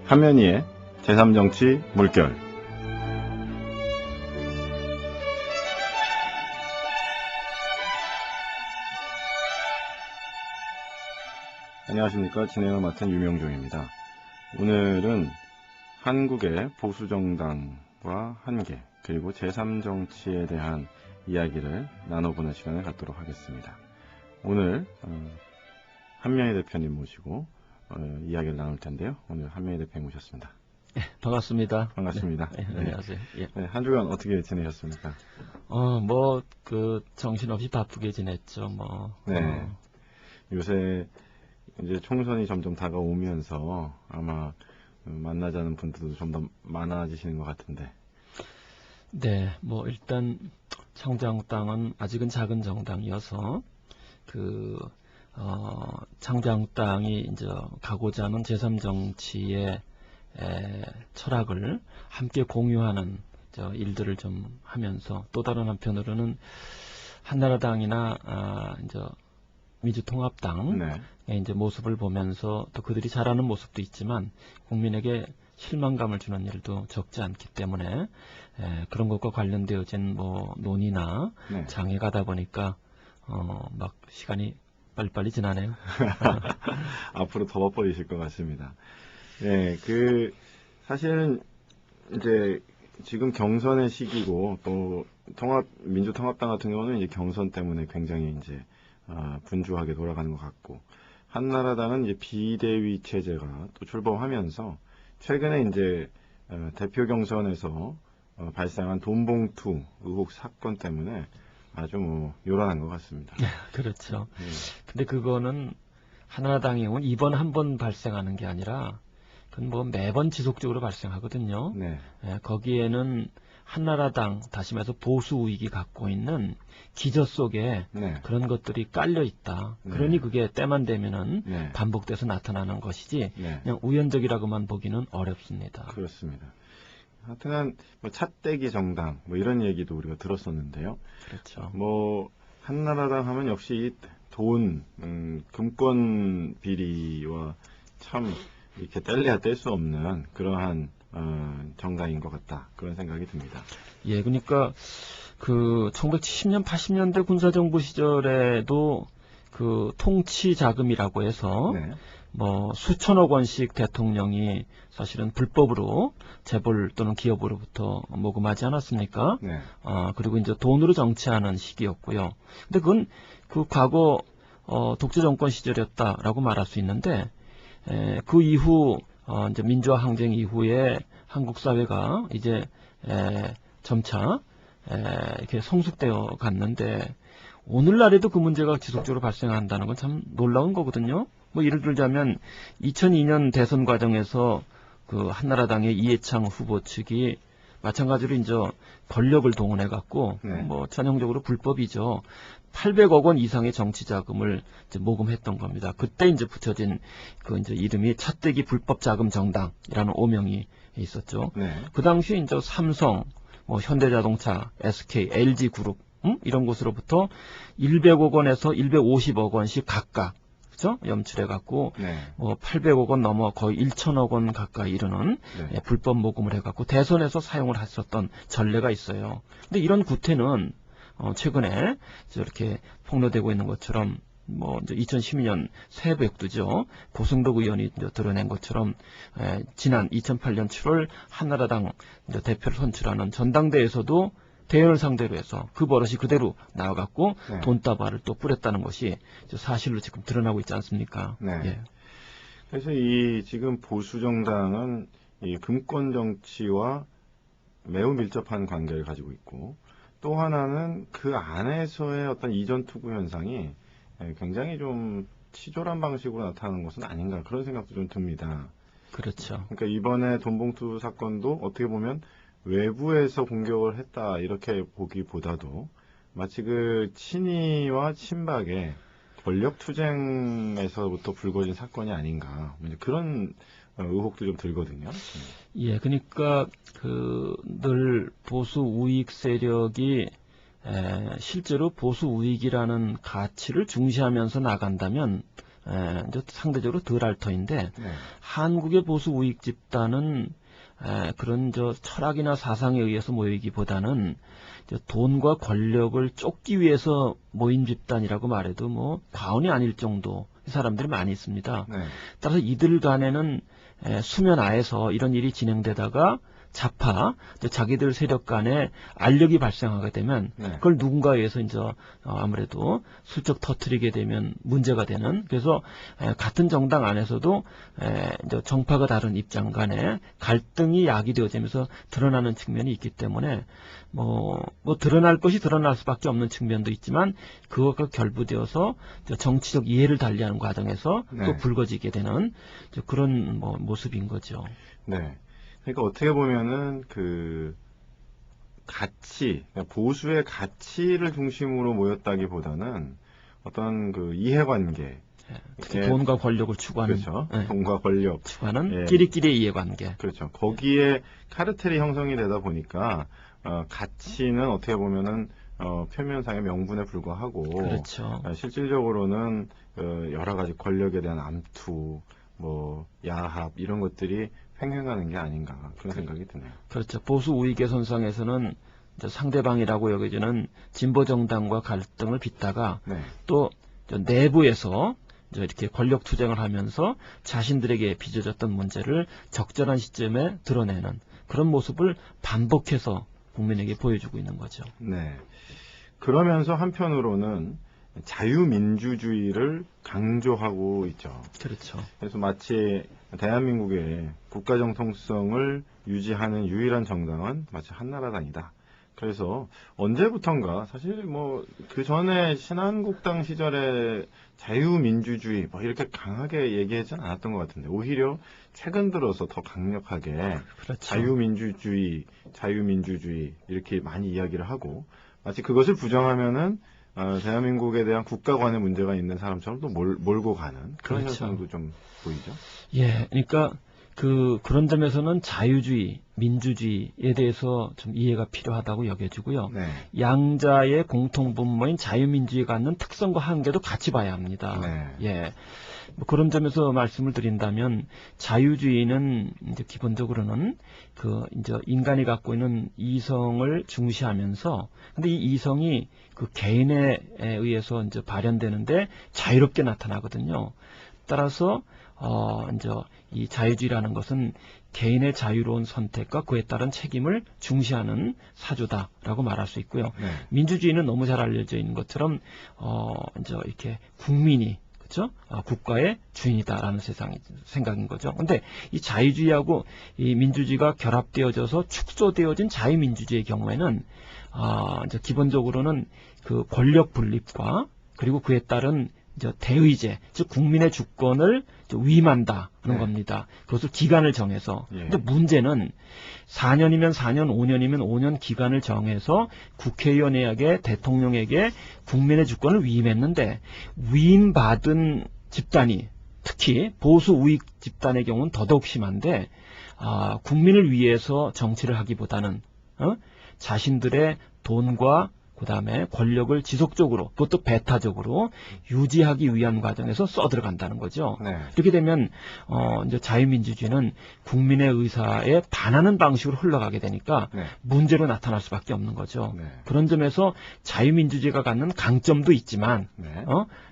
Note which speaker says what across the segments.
Speaker 1: 한면희의 제3정치 물결. 안녕하십니까. 진행을 맡은 유명종입니다. 오늘은 한국의 보수정당과 한계, 그리고 제3정치에 대한 이야기를 나눠보는 시간을 갖도록 하겠습니다. 오늘 한면희 대표님 모시고 이야기를 나눌 텐데요. 오늘 한면희 대표님 모셨습니다.
Speaker 2: 네, 반갑습니다.
Speaker 1: 반갑습니다.
Speaker 2: 네, 안녕하세요. 예.
Speaker 1: 네, 한 주간 어떻게 지내셨습니까?
Speaker 2: 정신없이 바쁘게 지냈죠,
Speaker 1: 네. 요새 이제 총선이 점점 다가오면서 아마 만나자는 분들도 좀 더 많아지시는 것 같은데.
Speaker 2: 네, 일단 창당당은 아직은 작은 정당이어서 창당당이 이제 가고자 하는 제3정치의 철학을 함께 공유하는 일들을 좀 하면서, 또 다른 한편으로는 한나라당이나 이제 민주통합당 이제 모습을 보면서 또 그들이 잘하는 모습도 있지만 국민에게 실망감을 주는 일도 적지 않기 때문에 그런 것과 관련되어진 논의나 장에 가다 보니까 막 시간이 빨리빨리 지나네요.
Speaker 1: 앞으로 더 바빠지실 것 같습니다. 네, 사실은 이제 지금 경선의 시기고, 또 민주통합당 같은 경우는 이제 경선 때문에 굉장히 이제 분주하게 돌아가는 것 같고, 한나라당은 이제 비대위 체제가 또 출범하면서 최근에 이제 대표 경선에서 발생한 돈봉투 의혹 사건 때문에 아주 요란한 것 같습니다.
Speaker 2: 그렇죠. 근데 그거는 한나라당이 이번 한 번 발생하는 게 아니라 그건 매번 지속적으로 발생하거든요.
Speaker 1: 네.
Speaker 2: 거기에는 한나라당, 다시 말해서 보수 우익이 갖고 있는 기저 속에 그런 것들이 깔려 있다. 그러니 그게 때만 되면은 반복돼서 나타나는 것이지 그냥 우연적이라고만 보기는 어렵습니다.
Speaker 1: 그렇습니다. 하여튼 찻대기 정당 이런 얘기도 우리가 들었었는데요.
Speaker 2: 그렇죠.
Speaker 1: 한나라당 하면 역시 돈, 금권 비리와 참 이렇게 뗄래야 뗄 수 없는 그러한 정당인 것 같다, 그런 생각이 듭니다.
Speaker 2: 예, 그러니까 1970년, 80년대 군사정부 시절에도 통치 자금이라고 해서 수천억 원씩 대통령이 사실은 불법으로 재벌 또는 기업으로부터 모금하지 않았습니까? 그리고 이제 돈으로 정치하는 시기였고요. 근데 그건 과거 독재 정권 시절이었다라고 말할 수 있는데, 그 이후 이제 민주화 항쟁 이후에 한국 사회가 이제 점차 이렇게 성숙되어 갔는데, 오늘날에도 그 문제가 지속적으로 발생한다는 건 참 놀라운 거거든요. 예를 들자면 2002년 대선 과정에서 한나라당의 이해창 후보 측이 마찬가지로 이제 권력을 동원해 갖고 전형적으로 불법이죠. 800억 원 이상의 정치 자금을 이제 모금했던 겁니다. 그때 이제 붙여진 이제 이름이 찻대기 불법 자금 정당이라는 오명이 있었죠. 그 당시 이제 삼성, 현대자동차, SK, LG 그룹 이런 곳으로부터 100억 원에서 150억 원씩 각각 염출해 갖고 800억 원 넘어 거의 1천억 원 가까이 이르는 불법 모금을 해 갖고 대선에서 사용을 했었던 전례가 있어요. 근데 이런 구태는 최근에 이렇게 폭로되고 있는 것처럼 이제 2012년 새벽도죠. 고승덕 의원이 드러낸 것처럼 지난 2008년 7월 한나라당 대표를 선출하는 전당대회에서도 대회를 상대로 해서 그 버릇이 그대로 나와갖고 돈다발을 또 뿌렸다는 것이 사실로 지금 드러나고 있지 않습니까?
Speaker 1: 그래서 지금 보수 정당은 이 금권 정치와 매우 밀접한 관계를 가지고 있고, 또 하나는 그 안에서의 어떤 이전 투구 현상이 굉장히 좀 치졸한 방식으로 나타나는 것은 아닌가, 그런 생각도 좀 듭니다.
Speaker 2: 그렇죠.
Speaker 1: 그러니까 이번에 돈봉투 사건도 어떻게 보면 외부에서 공격을 했다, 이렇게 보기보다도 마치 친이와 친박의 권력 투쟁에서부터 불거진 사건이 아닌가, 그런 의혹도 좀 들거든요.
Speaker 2: 예, 그러니까 늘 보수 우익 세력이 실제로 보수 우익이라는 가치를 중시하면서 나간다면 이제 상대적으로 덜할 터인데 한국의 보수 우익 집단은 그런 철학이나 사상에 의해서 모이기보다는 돈과 권력을 쫓기 위해서 모인 집단이라고 말해도 뭐 과언이 아닐 정도 사람들이 많이 있습니다. 따라서 이들 간에는 수면 아래서 이런 일이 진행되다가 자기들 세력 간에 알력이 발생하게 되면 그걸 누군가에 의해서 이제 아무래도 슬쩍 터뜨리게 되면 문제가 되는, 그래서 같은 정당 안에서도 이제 정파가 다른 입장 간에 갈등이 야기되어지면서 드러나는 측면이 있기 때문에 뭐 드러날 것이 드러날 수밖에 없는 측면도 있지만 그것과 결부되어서 정치적 이해를 달리하는 과정에서 또 불거지게 되는 그런 모습인 거죠.
Speaker 1: 네. 그러니까 어떻게 보면은 그 가치, 그러니까 보수의 가치를 중심으로 모였다기보다는 어떤 그 이해관계,
Speaker 2: 특히 돈과 권력을 추구하는,
Speaker 1: 그렇죠. 돈과 권력
Speaker 2: 추구하는 끼리끼리의 이해관계.
Speaker 1: 그렇죠. 거기에 카르텔이 형성이 되다 보니까 가치는 어떻게 보면은 표면상의 명분에 불과하고,
Speaker 2: 그렇죠.
Speaker 1: 실질적으로는 여러 가지 권력에 대한 암투, 야합 이런 것들이 횡행하는 게 아닌가 그런 생각이 드네요.
Speaker 2: 그렇죠. 보수 우익의 선상에서는 상대방이라고 여겨지는 진보 정당과 갈등을 빚다가 또 내부에서 이렇게 권력 투쟁을 하면서 자신들에게 빚어졌던 문제를 적절한 시점에 드러내는 그런 모습을 반복해서 국민에게 보여주고 있는 거죠.
Speaker 1: 네. 그러면서 한편으로는 자유민주주의를 강조하고 있죠.
Speaker 2: 그렇죠.
Speaker 1: 그래서 마치 대한민국의 국가정통성을 유지하는 유일한 정당은 마치 한나라당이다. 그래서 언제부턴가 사실 그 전에 신한국당 시절에 자유민주주의 이렇게 강하게 얘기하지 않았던 것 같은데 오히려 최근 들어서 더 강력하게 자유민주주의 이렇게 많이 이야기를 하고 마치 그것을 부정하면은 대한민국에 대한 국가관의 문제가 있는 사람처럼 또 몰고 가는 그런 현상도 좀 보이죠.
Speaker 2: 예, 그러니까 그런 점에서는 자유주의, 민주주의에 대해서 좀 이해가 필요하다고 여겨지고요. 양자의 공통분모인 자유민주주의가 갖는 특성과 한계도 같이 봐야 합니다. 예. 그런 점에서 말씀을 드린다면 자유주의는 이제 기본적으로는 이제 인간이 갖고 있는 이성을 중시하면서 근데 이 이성이 개인에 의해서 이제 발현되는데 자유롭게 나타나거든요. 따라서 이제 이 자유주의라는 것은 개인의 자유로운 선택과 그에 따른 책임을 중시하는 사조다라고 말할 수 있고요. 민주주의는 너무 잘 알려져 있는 것처럼 이제 이렇게 국민이 국가의 주인이다라는 생각인 거죠. 근데 이 자유주의하고 이 민주주의가 결합되어져서 축소되어진 자유민주주의의 경우에는 이제 기본적으로는 그 권력 분립과 그리고 그에 따른 이제 대의제, 즉 국민의 주권을 위임한다는 겁니다. 그것을 기간을 정해서. 근데 문제는 4년이면 4년, 5년이면 5년 기간을 정해서 국회의원에게 대통령에게 국민의 주권을 위임했는데 위임받은 집단이 특히 보수 우익 집단의 경우는 더더욱 심한데 국민을 위해서 정치를 하기보다는 자신들의 돈과 그 다음에 권력을 지속적으로 그것도 배타적으로 유지하기 위한 과정에서 써들어간다는 거죠. 이렇게 되면 이제 자유민주주의는 국민의 의사에 반하는 방식으로 흘러가게 되니까 문제로 나타날 수밖에 없는 거죠. 그런 점에서 자유민주주의가 갖는 강점도 있지만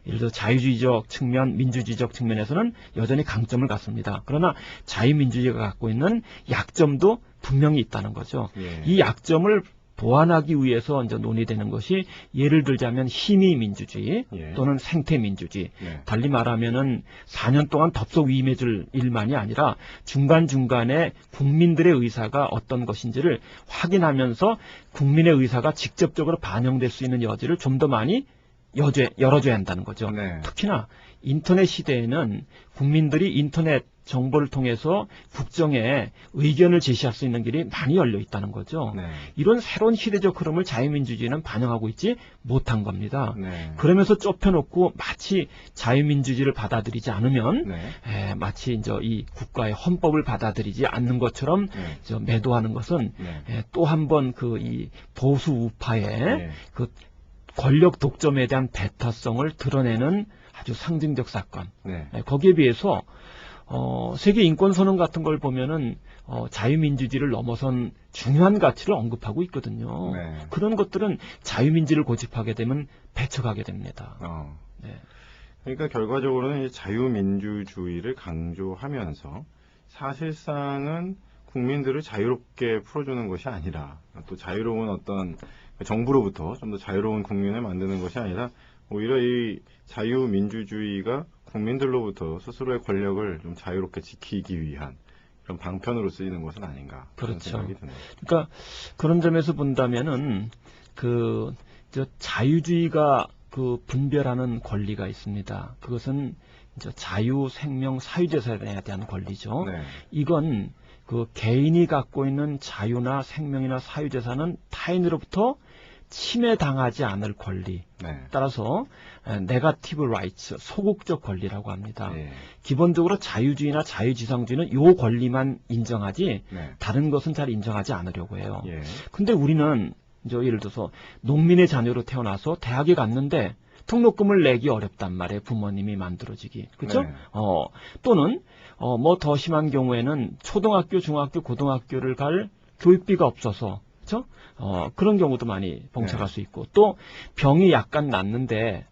Speaker 2: 예를 들어 자유주의적 측면, 민주주의적 측면에서는 여전히 강점을 갖습니다. 그러나 자유민주주의가 갖고 있는 약점도 분명히 있다는 거죠. 이 약점을 보완하기 위해서 이제 논의되는 것이 예를 들자면 힘의 민주주의 또는 생태 민주주의. 달리 말하면은 4년 동안 덥석 위임해줄 일만이 아니라 중간중간에 국민들의 의사가 어떤 것인지를 확인하면서 국민의 의사가 직접적으로 반영될 수 있는 여지를 좀 더 많이 열어줘야 한다는 거죠. 특히나 인터넷 시대에는 국민들이 인터넷 정보를 통해서 국정에 의견을 제시할 수 있는 길이 많이 열려 있다는 거죠. 이런 새로운 시대적 흐름을 자유민주주의는 반영하고 있지 못한 겁니다. 그러면서 좁혀놓고 마치 자유민주주의를 받아들이지 않으면 마치 이제 이 국가의 헌법을 받아들이지 않는 것처럼 매도하는 것은 또 한 번 이 보수 우파의 그 권력 독점에 대한 배타성을 드러내는 아주 상징적 사건.
Speaker 1: 네.
Speaker 2: 거기에 비해서 세계 인권 선언 같은 걸 보면은 자유민주주의를 넘어선 중요한 가치를 언급하고 있거든요.
Speaker 1: 네.
Speaker 2: 그런 것들은 자유민주를 고집하게 되면 배척하게 됩니다. 네.
Speaker 1: 그러니까 결과적으로는 이 자유민주주의를 강조하면서 사실상은 국민들을 자유롭게 풀어주는 것이 아니라 또 자유로운 어떤 정부로부터 좀 더 자유로운 국민을 만드는 것이 아니라 오히려 이 자유민주주의가 국민들로부터 스스로의 권력을 좀 자유롭게 지키기 위한 그런 방편으로 쓰이는 것은 아닌가.
Speaker 2: 그렇죠.
Speaker 1: 생각이 드네요.
Speaker 2: 그러니까 그런 점에서 본다면은 자유주의가 분별하는 권리가 있습니다. 그것은 자유, 생명, 사유재산에 대한 권리죠.
Speaker 1: 네.
Speaker 2: 이건 개인이 갖고 있는 자유나 생명이나 사유재산은 타인으로부터 침해당하지 않을 권리.
Speaker 1: 네.
Speaker 2: 따라서 네거티브 라이츠, 소극적 권리라고 합니다.
Speaker 1: 네.
Speaker 2: 기본적으로 자유주의나 자유지상주의는 요 권리만 인정하지
Speaker 1: 네.
Speaker 2: 다른 것은 잘 인정하지 않으려고 해요.
Speaker 1: 예.
Speaker 2: 근데 우리는 예를 들어서 농민의 자녀로 태어나서 대학에 갔는데 등록금을 내기 어렵단 말이에요. 부모님이 만들어지기. 그렇죠?
Speaker 1: 네.
Speaker 2: 또는 뭐 더 심한 경우에는 초등학교, 중학교, 고등학교를 갈 교육비가 없어서 그렇죠? 그런 경우도 많이 봉착할
Speaker 1: 네.
Speaker 2: 수 있고 또 병이 약간 낫는데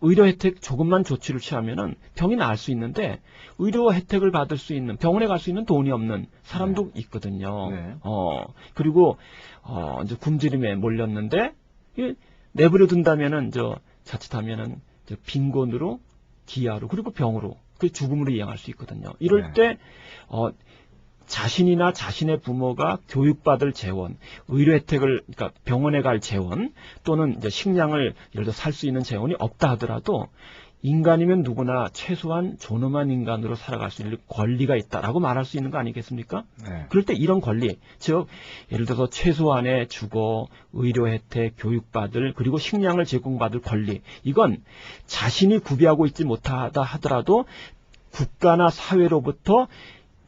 Speaker 2: 의료 혜택 조금만 조치를 취하면은 병이 나을 수 있는데 의료 혜택을 받을 수 있는 병원에 갈 수 있는 돈이 없는 사람도 있거든요.
Speaker 1: 네.
Speaker 2: 그리고 이제 굶주림에 몰렸는데 내버려 둔다면은 자칫하면은 빈곤으로 기아로 그리고 병으로 그 죽음으로 이양할 수 있거든요. 이럴 때 자신이나 자신의 부모가 교육받을 재원, 의료 혜택을, 그러니까 병원에 갈 재원, 또는 이제 식량을 예를 들어 살 수 있는 재원이 없다 하더라도 인간이면 누구나 최소한 존엄한 인간으로 살아갈 수 있는 권리가 있다라고 말할 수 있는 거 아니겠습니까?
Speaker 1: 네.
Speaker 2: 그럴 때 이런 권리, 즉 예를 들어서 최소한의 주거, 의료 혜택, 교육받을 그리고 식량을 제공받을 권리, 이건 자신이 구비하고 있지 못하다 하더라도 국가나 사회로부터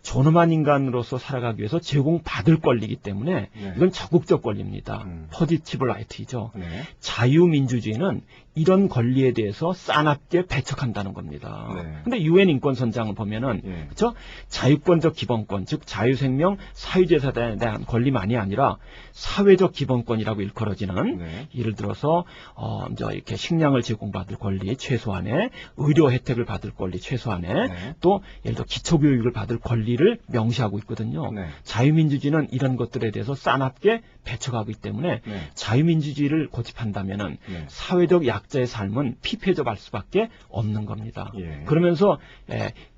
Speaker 2: 존엄한 인간으로서 살아가기 위해서 제공받을 권리이기 때문에
Speaker 1: 네.
Speaker 2: 이건 적극적 권리입니다. 포지티브 라이트이죠.
Speaker 1: 네.
Speaker 2: 자유민주주의는 이런 권리에 대해서 싸납게 배척한다는 겁니다.
Speaker 1: 네.
Speaker 2: 근데 유엔 인권선장을 보면은
Speaker 1: 예.
Speaker 2: 그렇죠? 자유권적 기본권, 즉 자유생명, 사유재산에 대한 권리만이 아니라 사회적 기본권이라고 일컬어지는
Speaker 1: 네.
Speaker 2: 예를 들어서 이제 이렇게 식량을 제공받을 권리 최소한의, 의료 혜택을 받을 권리 최소한의,
Speaker 1: 네.
Speaker 2: 또 예를 들어 기초교육을 받을 권리를 명시하고 있거든요.
Speaker 1: 네.
Speaker 2: 자유민주주의는 이런 것들에 대해서 싸납게 배척하기 때문에
Speaker 1: 네.
Speaker 2: 자유민주주의를 고집한다면은
Speaker 1: 네.
Speaker 2: 사회적 약자의 삶은 피폐해져갈 수밖에 없는 겁니다.
Speaker 1: 예.
Speaker 2: 그러면서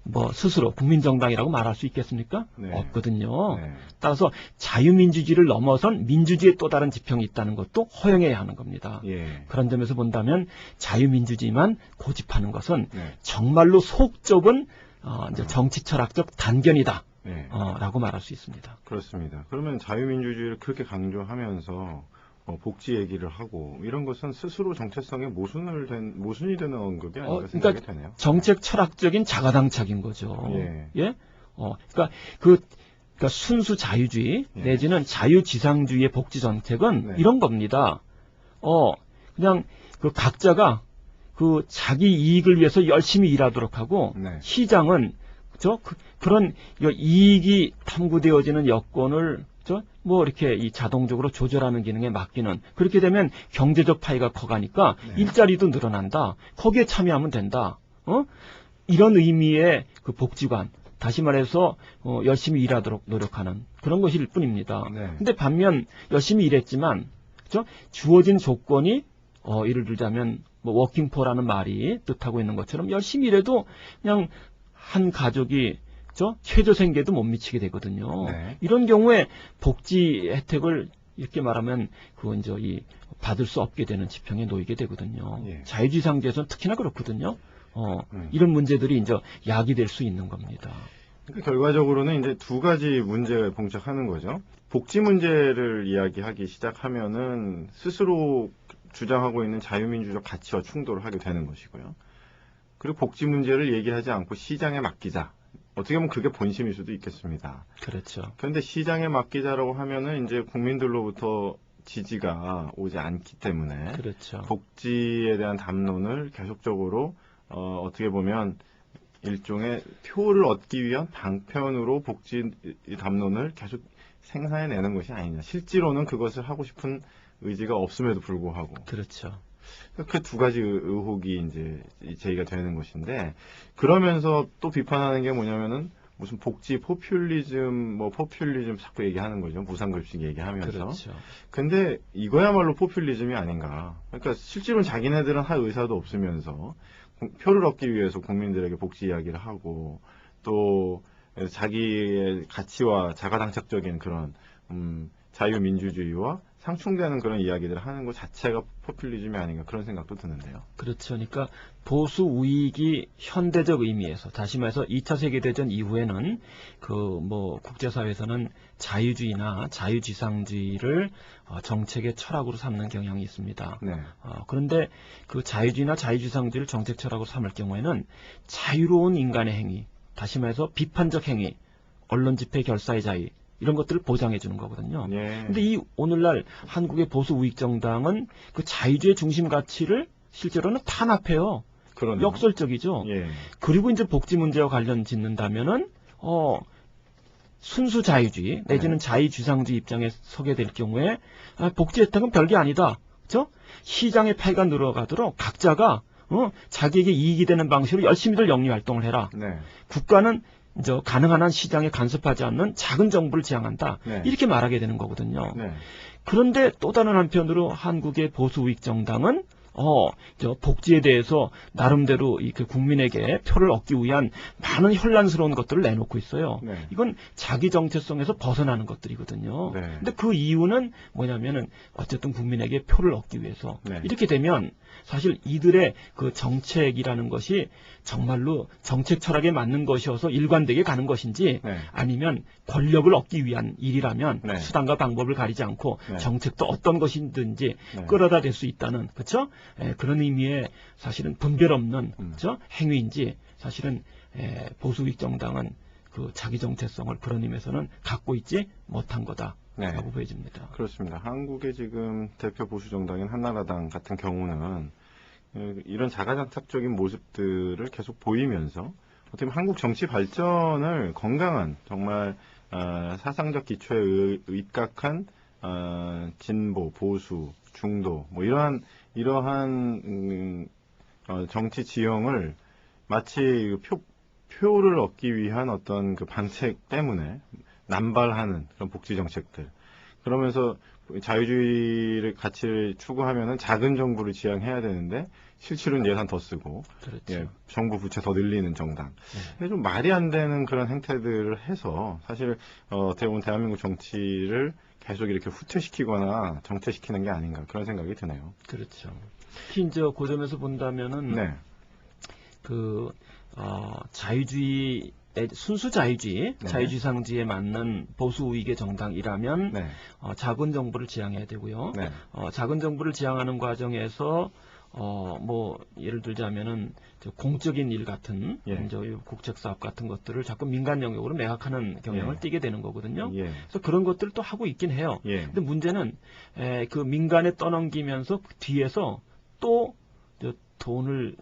Speaker 2: 뭐 스스로 국민정당이라고 말할 수 있겠습니까?
Speaker 1: 네.
Speaker 2: 없거든요.
Speaker 1: 네.
Speaker 2: 따라서 자유민주주의를 넘어선 민주주의의 또 다른 지평이 있다는 것도 허용해야 하는 겁니다.
Speaker 1: 예.
Speaker 2: 그런 점에서 본다면 자유민주주의만 고집하는 것은
Speaker 1: 네.
Speaker 2: 정말로 속 좁은 이제 정치 철학적 단견이다.
Speaker 1: 네.
Speaker 2: 라고 말할 수 있습니다.
Speaker 1: 그렇습니다. 그러면 자유민주주의를 그렇게 강조하면서 복지 얘기를 하고 이런 것은 스스로 정체성에 모순이 되는 언급이 아닌가 생각이
Speaker 2: 그러니까
Speaker 1: 되네요.
Speaker 2: 정책 철학적인 자가당착인 거죠.
Speaker 1: 예.
Speaker 2: 그러니까 순수 자유주의
Speaker 1: 예.
Speaker 2: 내지는 자유지상주의의 복지 정책은
Speaker 1: 네.
Speaker 2: 이런 겁니다. 그냥 각자가 자기 이익을 위해서 열심히 일하도록 하고
Speaker 1: 네.
Speaker 2: 시장은 그런 이익이 탐구되어지는 여건을 뭐 이렇게 자동적으로 조절하는 기능에 맡기는, 그렇게 되면 경제적 파이가 커가니까
Speaker 1: 네.
Speaker 2: 일자리도 늘어난다. 거기에 참여하면 된다. 이런 의미의 복지관, 다시 말해서 열심히 일하도록 노력하는 그런 것일 뿐입니다.
Speaker 1: 네.
Speaker 2: 근데 반면 열심히 일했지만 주어진 조건이 예를 들자면 뭐 워킹포라는 말이 뜻하고 있는 것처럼 열심히 일해도 그냥 한 가족이 최저 생계도 못 미치게 되거든요.
Speaker 1: 네.
Speaker 2: 이런 경우에 복지 혜택을 이렇게 말하면 이제 받을 수 없게 되는 지평에 놓이게 되거든요.
Speaker 1: 예.
Speaker 2: 자유지상주의에서는 특히나 그렇거든요. 이런 문제들이 이제 야기될 수 있는 겁니다.
Speaker 1: 그러니까 결과적으로는 이제 두 가지 문제가 봉착하는 거죠. 복지 문제를 이야기하기 시작하면은 스스로 주장하고 있는 자유민주적 가치와 충돌을 하게 되는 것이고요. 그리고 복지 문제를 얘기하지 않고 시장에 맡기자. 어떻게 보면 그게 본심일 수도 있겠습니다.
Speaker 2: 그렇죠.
Speaker 1: 그런데 시장에 맡기자라고 하면은 이제 국민들로부터 지지가 오지 않기 때문에
Speaker 2: 그렇죠.
Speaker 1: 복지에 대한 담론을 계속적으로 어떻게 보면 일종의 표를 얻기 위한 방편으로 복지 담론을 계속 생산해내는 것이 아니냐. 실제로는 그것을 하고 싶은 의지가 없음에도 불구하고.
Speaker 2: 그렇죠.
Speaker 1: 그 두 가지 의혹이 이제 제기가 되는 것인데, 그러면서 또 비판하는 게 뭐냐면은 무슨 복지 포퓰리즘 자꾸 얘기하는 거죠. 무상급식 얘기하면서.
Speaker 2: 그렇죠.
Speaker 1: 근데 이거야말로 포퓰리즘이 아닌가. 그러니까 실제로는 자기네들은 할 의사도 없으면서 표를 얻기 위해서 국민들에게 복지 이야기를 하고 또 자기의 가치와 자가당착적인 그런 자유민주주의와 상충되는 그런 이야기들을 하는 것 자체가 포퓰리즘이 아닌가 그런 생각도 드는데요.
Speaker 2: 그렇죠. 그러니까 보수 우익이 현대적 의미에서 다시 말해서 2차 세계대전 이후에는 국제사회에서는 자유주의나 자유지상주의를 정책의 철학으로 삼는 경향이 있습니다.
Speaker 1: 네.
Speaker 2: 그런데 그 자유주의나 자유지상주의를 정책 철학으로 삼을 경우에는 자유로운 인간의 행위, 다시 말해서 비판적 행위, 언론 집회 결사의 자유 이런 것들을 보장해 주는 거거든요.
Speaker 1: 예.
Speaker 2: 근데 이 오늘날 한국의 보수 우익 정당은 그 자유주의 중심 가치를 실제로는 탄압해요.
Speaker 1: 그러네요.
Speaker 2: 역설적이죠.
Speaker 1: 예.
Speaker 2: 그리고 이제 복지 문제와 관련 짓는다면은 순수 자유주의 내지는 자유지상주의 입장에 서게 될 경우에 복지 혜택은 별게 아니다. 그렇죠? 시장의 파이가 늘어가도록 각자가 자기에게 이익이 되는 방식으로 열심히들 영리 활동을 해라.
Speaker 1: 네.
Speaker 2: 국가는 가능한 한 시장에 간섭하지 않는 작은 정부를 지향한다.
Speaker 1: 네.
Speaker 2: 이렇게 말하게 되는 거거든요.
Speaker 1: 네.
Speaker 2: 그런데 또 다른 한편으로 한국의 보수 우익 정당은 복지에 대해서 나름대로 그 국민에게 표를 얻기 위한 많은 혼란스러운 것들을 내놓고 있어요.
Speaker 1: 네.
Speaker 2: 이건 자기 정체성에서 벗어나는 것들이거든요.
Speaker 1: 네.
Speaker 2: 근데 그 이유는 뭐냐면은 어쨌든 국민에게 표를 얻기 위해서
Speaker 1: 네.
Speaker 2: 이렇게 되면 사실 이들의 그 정책이라는 것이 정말로 정책 철학에 맞는 것이어서 일관되게 가는 것인지
Speaker 1: 네.
Speaker 2: 아니면 권력을 얻기 위한 일이라면
Speaker 1: 네.
Speaker 2: 수단과 방법을 가리지 않고
Speaker 1: 네.
Speaker 2: 정책도 어떤 것이든지
Speaker 1: 네.
Speaker 2: 끌어다 댈 수 있다는 그렇죠? 그런 의미의 사실은 분별 없는 그렇죠? 행위인지 사실은 보수 우익 정당은 그 자기 정체성을 그런 의미에서는 갖고 있지 못한 거다라고
Speaker 1: 네.
Speaker 2: 보여집니다.
Speaker 1: 그렇습니다. 한국의 지금 대표 보수 정당인 한나라당 같은 경우는 이런 자가당착적인 모습들을 계속 보이면서 어떻게 보면 한국 정치 발전을 건강한 정말 사상적 기초에 입각한 진보, 보수, 중도 뭐 이러한 정치 지형을 마치 표를 얻기 위한 어떤 그 방책 때문에 남발하는 그런 복지 정책들. 그러면서 자유주의를 가치를 추구하면은 작은 정부를 지향해야 되는데 실질은 예산 더 쓰고
Speaker 2: 그렇죠.
Speaker 1: 정부 부채 더 늘리는 정당.
Speaker 2: 네.
Speaker 1: 근데 좀 말이 안 되는 그런 행태들을 해서 사실 어떻게 보면 대한민국 정치를 계속 이렇게 후퇴시키거나 정체시키는 게 아닌가 그런 생각이 드네요.
Speaker 2: 그렇죠. 특히 이제 그 점에서 본다면은
Speaker 1: 네.
Speaker 2: 자유주의 순수 자유주의,
Speaker 1: 네.
Speaker 2: 자유지상주의에 맞는 보수 우익의 정당이라면
Speaker 1: 네.
Speaker 2: 작은 정부를 지향해야 되고요.
Speaker 1: 네.
Speaker 2: 작은 정부를 지향하는 과정에서 예를 들자면은 공적인 일 같은
Speaker 1: 예.
Speaker 2: 국책 사업 같은 것들을 자꾸 민간 영역으로 매각하는 경향을
Speaker 1: 예.
Speaker 2: 띠게 되는 거거든요.
Speaker 1: 예.
Speaker 2: 그래서 그런 것들을 또 하고 있긴 해요.
Speaker 1: 예.
Speaker 2: 근데 문제는 그 민간에 떠넘기면서 그 뒤에서 또 돈을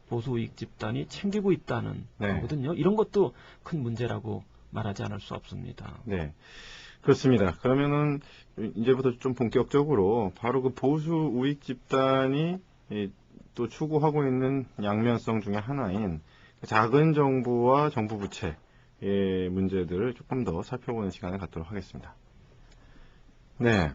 Speaker 2: 보수 우익 집단이 챙기고 있다는
Speaker 1: 네.
Speaker 2: 거거든요. 이런 것도 큰 문제라고 말하지 않을 수 없습니다.
Speaker 1: 네. 그렇습니다. 그러면은 이제부터 좀 본격적으로 바로 그 보수 우익 집단이 또 추구하고 있는 양면성 중에 하나인 작은 정부와 정부 부채의 문제들을 조금 더 살펴보는 시간을 갖도록 하겠습니다. 네.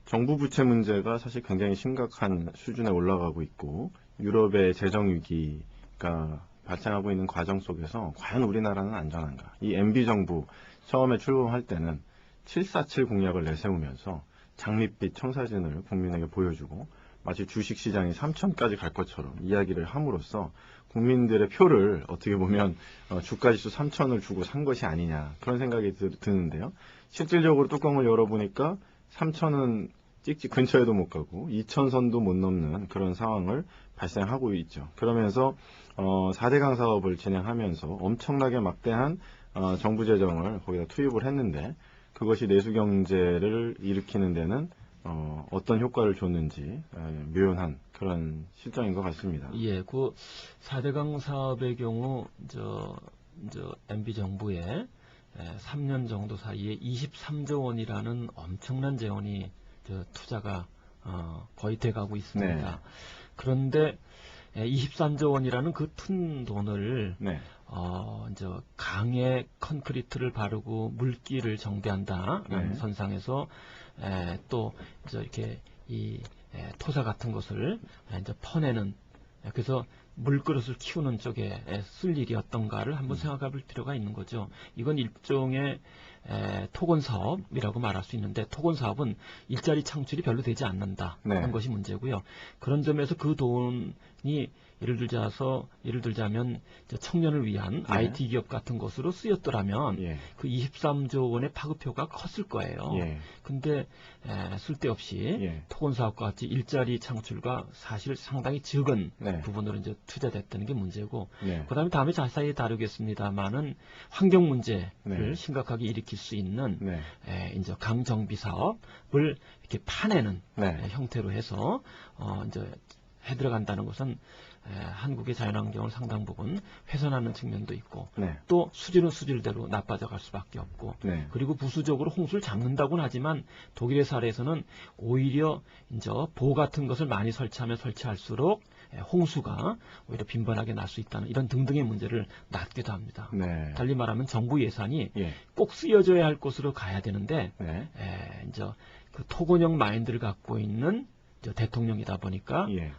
Speaker 1: 정부 부채 문제가 사실 굉장히 심각한 수준에 올라가고 있고 유럽의 재정 위기가 발생하고 있는 과정 속에서 과연 우리나라는 안전한가? 이 MB 정부 처음에 출범할 때는 747 공약을 내세우면서 장밋빛 청사진을 국민에게 보여주고 마치 주식시장이 3천까지 갈 것처럼 이야기를 함으로써 국민들의 표를 어떻게 보면 주가지수 3천을 주고 산 것이 아니냐 그런 생각이 드는데요. 실질적으로 뚜껑을 열어보니까 3천은 찍찍 근처에도 못 가고 2천선도 못 넘는 그런 상황을 발생하고 있죠. 그러면서 4대강 사업을 진행하면서 엄청나게 막대한 정부 재정을 거기다 투입을 했는데 그것이 내수 경제를 일으키는 데는 어떤 효과를 줬는지 묘연한 그런 실정인 것 같습니다.
Speaker 2: 예, 그 4대강 사업의 경우 MB 정부의 3년 정도 사이에 23조 원이라는 엄청난 재원이 투자가 거의 돼가고 있습니다.
Speaker 1: 네.
Speaker 2: 그런데 23조 원이라는 그 큰 돈을
Speaker 1: 네.
Speaker 2: 강에 컨크리트를 바르고 물기를 정비한다라는
Speaker 1: 네.
Speaker 2: 선상에서 또 이렇게 이 토사 같은 것을 이제 퍼내는, 그래서 물그릇을 키우는 쪽에 쓸 일이 어떤가를 한번 생각해 볼 필요가 있는 거죠. 이건 일종의 토건 사업이라고 말할 수 있는데, 토건 사업은 일자리 창출이 별로 되지 않는다 하는
Speaker 1: 네.
Speaker 2: 것이 문제고요. 그런 점에서 그 돈이 예를 들자면 청년을 위한
Speaker 1: 네.
Speaker 2: IT 기업 같은 것으로 쓰였더라면
Speaker 1: 예.
Speaker 2: 그 23조 원의 파급효가 컸을 거예요.
Speaker 1: 예.
Speaker 2: 근데 쓸데없이
Speaker 1: 예.
Speaker 2: 토건 사업과 같이 일자리 창출과 사실 상당히 적은
Speaker 1: 네.
Speaker 2: 부분으로 투자됐다는 게 문제고,
Speaker 1: 네.
Speaker 2: 그다음에 다음에 자세히 다루겠습니다만은 환경 문제를
Speaker 1: 네.
Speaker 2: 심각하게 일으킬 수 있는
Speaker 1: 네.
Speaker 2: 이제 강 정비 사업을 이렇게 파내는
Speaker 1: 네.
Speaker 2: 형태로 해서 이제 해 들어간다는 것은 한국의 자연환경을 상당 부분 훼손하는 측면도 있고,
Speaker 1: 네.
Speaker 2: 또 수질은 수질대로 나빠져 갈 수밖에 없고,
Speaker 1: 네.
Speaker 2: 그리고 부수적으로 홍수를 잡는다고는 하지만 독일의 사례에서는 오히려 이제 보호 같은 것을 많이 설치하면 설치할수록 홍수가 오히려 빈번하게 날 수 있다는 이런 등등의 문제를 낳기도 합니다.
Speaker 1: 네.
Speaker 2: 달리 말하면 정부 예산이
Speaker 1: 예.
Speaker 2: 꼭 쓰여져야 할 곳으로 가야 되는데,
Speaker 1: 네.
Speaker 2: 이제 그 토건형 마인드를 갖고 있는 대통령이다 보니까
Speaker 1: 예.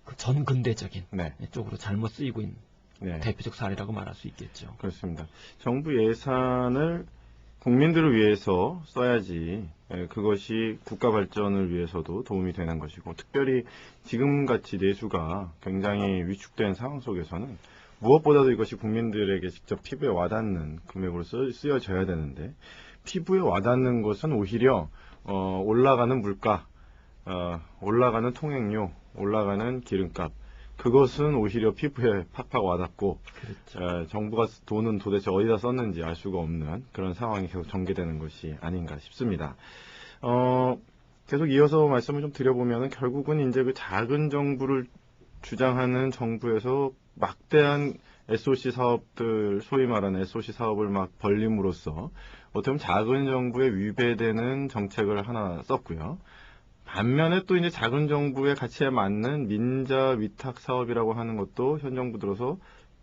Speaker 2: 그 전근대적인
Speaker 1: 네.
Speaker 2: 쪽으로 잘못 쓰이고 있는
Speaker 1: 네.
Speaker 2: 대표적 사례라고 말할 수 있겠죠.
Speaker 1: 그렇습니다. 정부 예산을 국민들을 위해서 써야지 그것이 국가 발전을 위해서도 도움이 되는 것이고, 특별히 지금같이 내수가 굉장히 위축된 상황 속에서는 무엇보다도 이것이 국민들에게 직접 피부에 와닿는 금액으로 쓰여져야 되는데, 피부에 와닿는 것은 오히려 올라가는 물가, 올라가는 통행료, 올라가는 기름값, 그것은 오히려 피부에 팍팍 와닿고,
Speaker 2: 그렇죠.
Speaker 1: 정부가 돈은 도대체 어디다 썼는지 알 수가 없는 그런 상황이 계속 전개되는 것이 아닌가 싶습니다. 계속 이어서 말씀을 좀 드려보면, 결국은 이제 그 작은 정부를 주장하는 정부에서 막대한 SOC 사업들, 소위 말하는 SOC 사업을 막 벌림으로써 어떻게 보면 작은 정부에 위배되는 정책을 하나 썼고요. 반면에 또 이제 작은 정부의 가치에 맞는 민자 위탁 사업이라고 하는 것도 현 정부 들어서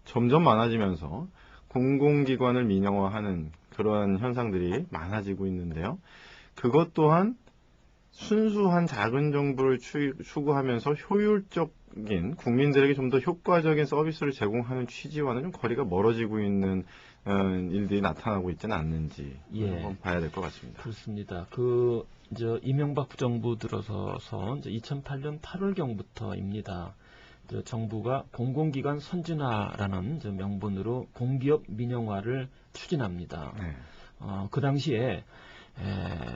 Speaker 1: 점점 많아지면서 공공기관을 민영화하는 그러한 현상들이 많아지고 있는데요. 그것 또한 순수한 작은 정부를 추구하면서 효율적인, 국민들에게 좀 더 효과적인 서비스를 제공하는 취지와는 좀 거리가 멀어지고 있는 일들이 나타나고 있지는 않는지 한번 봐야 될 것 같습니다.
Speaker 2: 그렇습니다. 이제 이명박 정부 들어서서 이제 2008년 8월경부터입니다. 정부가 공공기관 선진화라는 명분으로 공기업 민영화를 추진합니다.
Speaker 1: 네.
Speaker 2: 그 당시에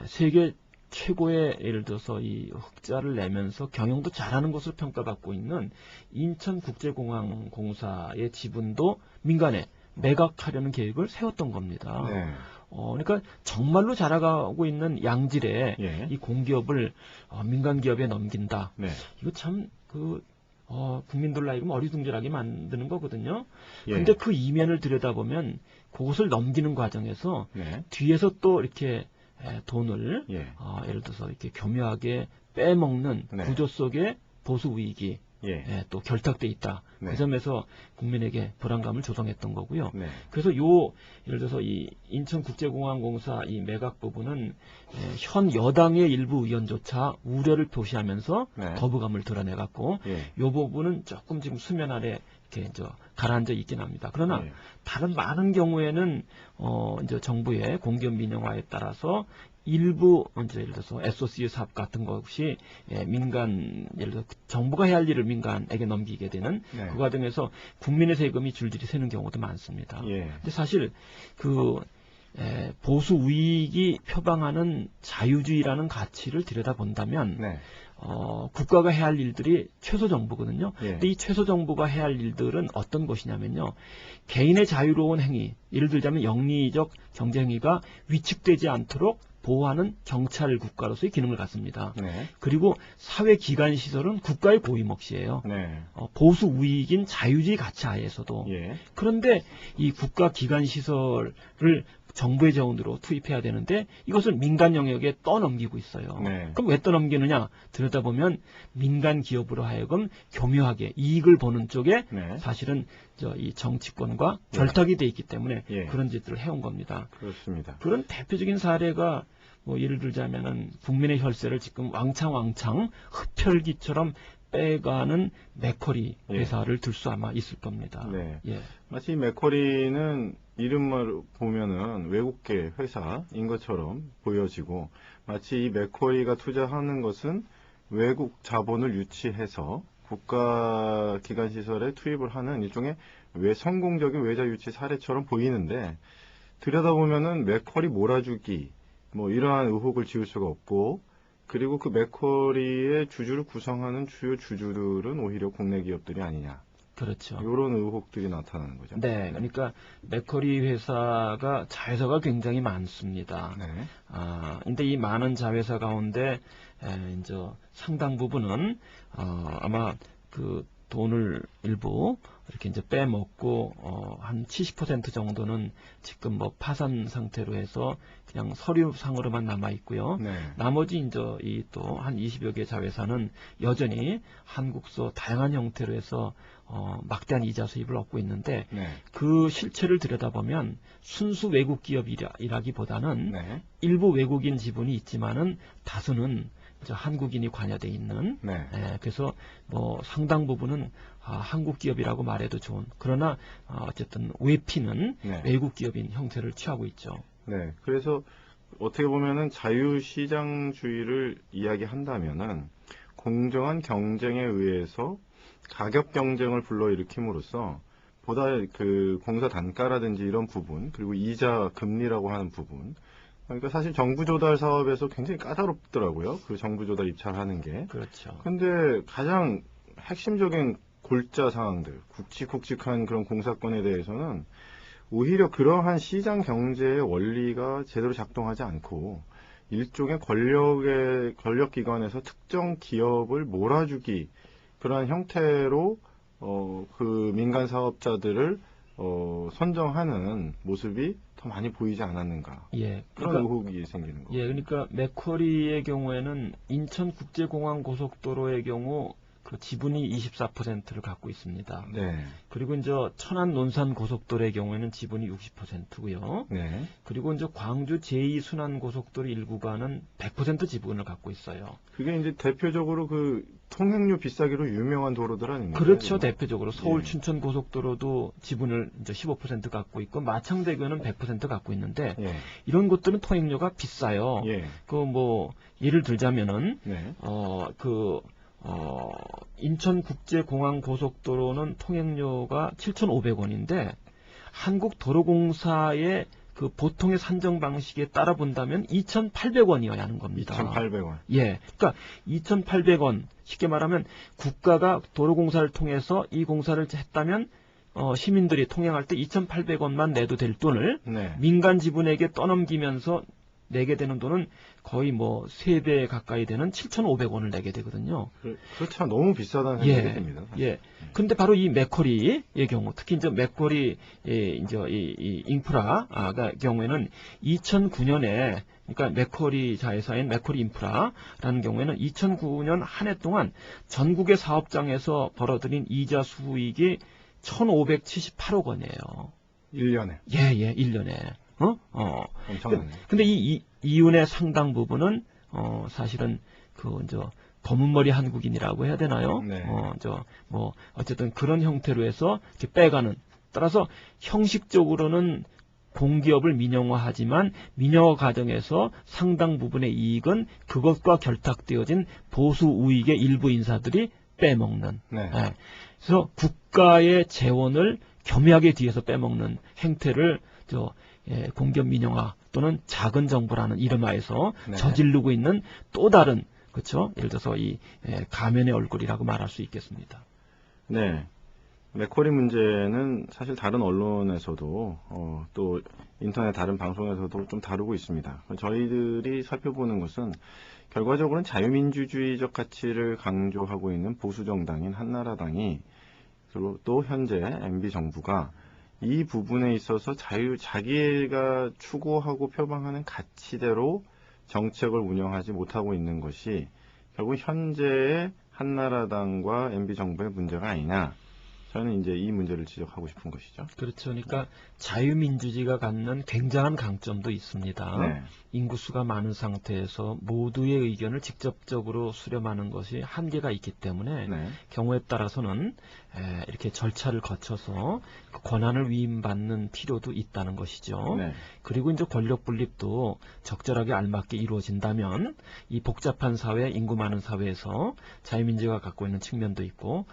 Speaker 2: 세계 최고의, 예를 들어서 이 흑자를 내면서 경영도 잘하는 것으로 평가받고 있는 인천국제공항공사의 지분도 민간에 매각하려는 계획을 세웠던 겁니다.
Speaker 1: 네.
Speaker 2: 그러니까 정말로 자라가고 있는 양질의
Speaker 1: 예.
Speaker 2: 이 공기업을 민간 기업에 넘긴다.
Speaker 1: 네.
Speaker 2: 이거 참 국민들 나이면 어리둥절하게 만드는 거거든요.
Speaker 1: 예.
Speaker 2: 근데 그 이면을 들여다보면 그것을 넘기는 과정에서
Speaker 1: 네.
Speaker 2: 뒤에서 또 이렇게 돈을
Speaker 1: 예.
Speaker 2: 예를 들어서 이렇게 교묘하게 빼먹는
Speaker 1: 네.
Speaker 2: 구조 속에 보수 우익이
Speaker 1: 예.
Speaker 2: 또 결탁돼 있다.
Speaker 1: 네.
Speaker 2: 그 점에서 국민에게 불안감을 조성했던 거고요.
Speaker 1: 네.
Speaker 2: 그래서 예를 들어서 이 인천국제공항공사 이 매각 부분은 현 여당의 일부 의원조차 우려를 표시하면서
Speaker 1: 네.
Speaker 2: 거부감을 드러내갖고
Speaker 1: 예.
Speaker 2: 이 부분은 조금 지금 수면 아래 이렇게 가라앉아 있긴 합니다. 그러나
Speaker 1: 예.
Speaker 2: 다른 많은 경우에는 이제 정부의 공기업 민영화에 따라서 일부 이제 예를 들어서 SOC 사업 같은 것이 민간, 예를 들어 정부가 해야 할 일을 민간에게 넘기게 되는
Speaker 1: 네.
Speaker 2: 그 과정에서 국민의 세금이 줄줄이 새는 경우도 많습니다.
Speaker 1: 예.
Speaker 2: 근데 사실 보수 우익이 표방하는 자유주의라는 가치를 들여다본다면
Speaker 1: 네.
Speaker 2: 국가가 해야 할 일들이 최소 정부거든요.
Speaker 1: 예.
Speaker 2: 근데 이 최소 정부가 해야 할 일들은 어떤 것이냐면요. 개인의 자유로운 행위, 예를 들자면 영리적 경제 행위가 위축되지 않도록 보호하는 경찰 국가로서의 기능을 갖습니다.
Speaker 1: 네.
Speaker 2: 그리고 사회기관 시설은 국가의 고유 몫이에요.
Speaker 1: 네.
Speaker 2: 보수 우익인 자유주의 가치 하에서도.
Speaker 1: 예.
Speaker 2: 그런데 이 국가 기관 시설을 정부의 자원으로 투입해야 되는데 이것을 민간 영역에 떠넘기고 있어요.
Speaker 1: 네.
Speaker 2: 그럼 왜 떠넘기느냐? 들여다보면 민간 기업으로 하여금 교묘하게 이익을 보는 쪽에
Speaker 1: 네.
Speaker 2: 사실은 이 정치권과
Speaker 1: 예.
Speaker 2: 결탁이 돼 있기 때문에
Speaker 1: 예.
Speaker 2: 그런 짓들을 해온 겁니다.
Speaker 1: 그렇습니다.
Speaker 2: 그런 대표적인 사례가 뭐 예를 들자면은 국민의 혈세를 지금 왕창 흡혈귀처럼 빼가는 맥커리 회사를 들 수 아마 있을 겁니다.
Speaker 1: 네.
Speaker 2: 예.
Speaker 1: 마치 맥커리는 이름만 보면은 외국계 회사인 것처럼 보여지고 마치 이 맥커리가 투자하는 것은 외국 자본을 유치해서 국가 기관 시설에 투입을 하는 일종의 성공적인 외자 유치 사례처럼 보이는데 들여다보면은 맥커리 몰아주기 뭐 이러한 의혹을 지울 수가 없고 그리고 그 맥커리의 주주를 구성하는 주요 주주들은 오히려 국내 기업들이 아니냐.
Speaker 2: 그렇죠.
Speaker 1: 이런 의혹들이 나타나는 거죠.
Speaker 2: 네, 그러니까 맥커리 회사가 자회사가 굉장히 많습니다.
Speaker 1: 네.
Speaker 2: 근데 이 많은 자회사 가운데 이제 상당 부분은 아마 그 돈을 일부 이렇게 이제 빼먹고 한 70% 정도는 지금 뭐 파산 상태로 해서 그냥 서류상으로만 남아 있고요.
Speaker 1: 네.
Speaker 2: 나머지 이제 이 또 한 20여 개 자회사는 여전히 한국서 다양한 형태로 해서 막대한 이자 수입을 얻고 있는데
Speaker 1: 네.
Speaker 2: 그 실체를 들여다보면 순수 외국 기업이라기보다는
Speaker 1: 네.
Speaker 2: 일부 외국인 지분이 있지만은 다수는 한국인이 관여돼 있는
Speaker 1: 네.
Speaker 2: 그래서 뭐 상당 부분은 한국 기업이라고 말해도 좋은 그러나 어쨌든 외피는
Speaker 1: 네.
Speaker 2: 외국 기업인 형태를 취하고 있죠.
Speaker 1: 네. 그래서 어떻게 보면은 자유시장주의를 이야기한다면은 공정한 경쟁에 의해서 가격 경쟁을 불러일으킴으로써 보다 그 공사 단가라든지 이런 부분 그리고 이자 금리라고 하는 부분 그러니까 사실 정부 조달 사업에서 굉장히 까다롭더라고요. 그 정부 조달 입찰하는 게.
Speaker 2: 그렇죠.
Speaker 1: 근데 가장 핵심적인 골자 상황들, 굵직굵직한 그런 공사건에 대해서는 오히려 그러한 시장 경제의 원리가 제대로 작동하지 않고 일종의 권력 기관에서 특정 기업을 몰아주기 그러한 형태로 그 민간 사업자들을 선정하는 모습이 더 많이 보이지 않았는가.
Speaker 2: 예.
Speaker 1: 그런 의혹이 생기는 거예요.
Speaker 2: 예, 그러니까 맥쿼리의 경우에는 인천국제공항 고속도로의 경우 그 지분이 24%를 갖고 있습니다.
Speaker 1: 네.
Speaker 2: 그리고 이제 천안 논산 고속도로의 경우에는 지분이 60%고요.
Speaker 1: 네.
Speaker 2: 그리고 이제 광주 제2순환 고속도로 일구간은 100% 지분을 갖고 있어요.
Speaker 1: 그게 이제 대표적으로 그 통행료 비싸기로 유명한 도로들 아닙니까?
Speaker 2: 그렇죠.
Speaker 1: 이거?
Speaker 2: 대표적으로 서울
Speaker 1: 예.
Speaker 2: 춘천 고속도로도 지분을 이제 15% 갖고 있고 마창대교는 100% 갖고 있는데
Speaker 1: 예.
Speaker 2: 이런 것들은 통행료가 비싸요.
Speaker 1: 예.
Speaker 2: 그 뭐 예를 들자면은
Speaker 1: 네.
Speaker 2: 인천국제공항 고속도로는 통행료가 7,500원인데 한국도로공사의 그 보통의 산정 방식에 따라 본다면 2,800원이어야 하는 겁니다.
Speaker 1: 2,800원.
Speaker 2: 예. 그러니까 2,800원 쉽게 말하면 국가가 도로공사를 통해서 이 공사를 했다면 시민들이 통행할 때 2,800원만 내도 될 돈을
Speaker 1: 네.
Speaker 2: 민간 지분에게 떠넘기면서 내게 되는 돈은 거의 뭐 3배 가까이 되는 7,500원을 내게 되거든요.
Speaker 1: 그렇죠. 너무 비싸다는 생각이 듭니다. 사실.
Speaker 2: 예. 근데 바로 이 맥쿼리의 경우, 특히 이제 맥쿼리 이제 이 인프라가 경우에는 2009년에 그러니까 맥쿼리 자회사인 맥쿼리 인프라라는 경우에는 2009년 한 해 동안 전국의 사업장에서 벌어들인 이자 수익이 1,578억 원이에요.
Speaker 1: 1년에.
Speaker 2: 예, 1년에.
Speaker 1: 엄청나네.
Speaker 2: 근데 이 이윤의 상당 부분은 사실은 검은 머리 한국인이라고 해야 되나요?
Speaker 1: 네.
Speaker 2: 어쨌든 그런 형태로 해서 이렇게 빼가는. 따라서 형식적으로는 공기업을 민영화하지만 민영화 과정에서 상당 부분의 이익은 그것과 결탁되어진 보수 우익의 일부 인사들이 빼먹는.
Speaker 1: 네.
Speaker 2: 예. 그래서 국가의 재원을 겸하게 뒤에서 빼먹는 행태를 공기업 민영화 또는 작은 정부라는 이름하에서
Speaker 1: 네.
Speaker 2: 저지르고 있는 또 다른 그렇죠? 예를 들어서 이 가면의 얼굴이라고 말할 수 있겠습니다.
Speaker 1: 네. 맥쿼리 문제는 사실 다른 언론에서도 또 인터넷 다른 방송에서도 좀 다루고 있습니다. 저희들이 살펴보는 것은 결과적으로는 자유민주주의적 가치를 강조하고 있는 보수 정당인 한나라당이 그리고 또 현재 MB 정부가 이 부분에 있어서 자기가 추구하고 표방하는 가치대로 정책을 운영하지 못하고 있는 것이 결국 현재의 한나라당과 MB 정부의 문제가 아니냐. 저는 이제 이 문제를 지적하고 싶은 것이죠.
Speaker 2: 그렇죠. 그러니까 자유민주주의가 갖는 굉장한 강점도 있습니다.
Speaker 1: 네.
Speaker 2: 인구수가 많은 상태에서 모두의 의견을 직접적으로 수렴하는 것이 한계가 있기 때문에
Speaker 1: 네.
Speaker 2: 경우에 따라서는 이렇게 절차를 거쳐서 그 권한을 위임받는 필요도 있다는 것이죠.
Speaker 1: 네.
Speaker 2: 그리고 이제 권력 분립도 적절하게 알맞게 이루어진다면 이 복잡한 사회, 인구 많은 사회에서 자유민주주의가 갖고 있는 측면도 있고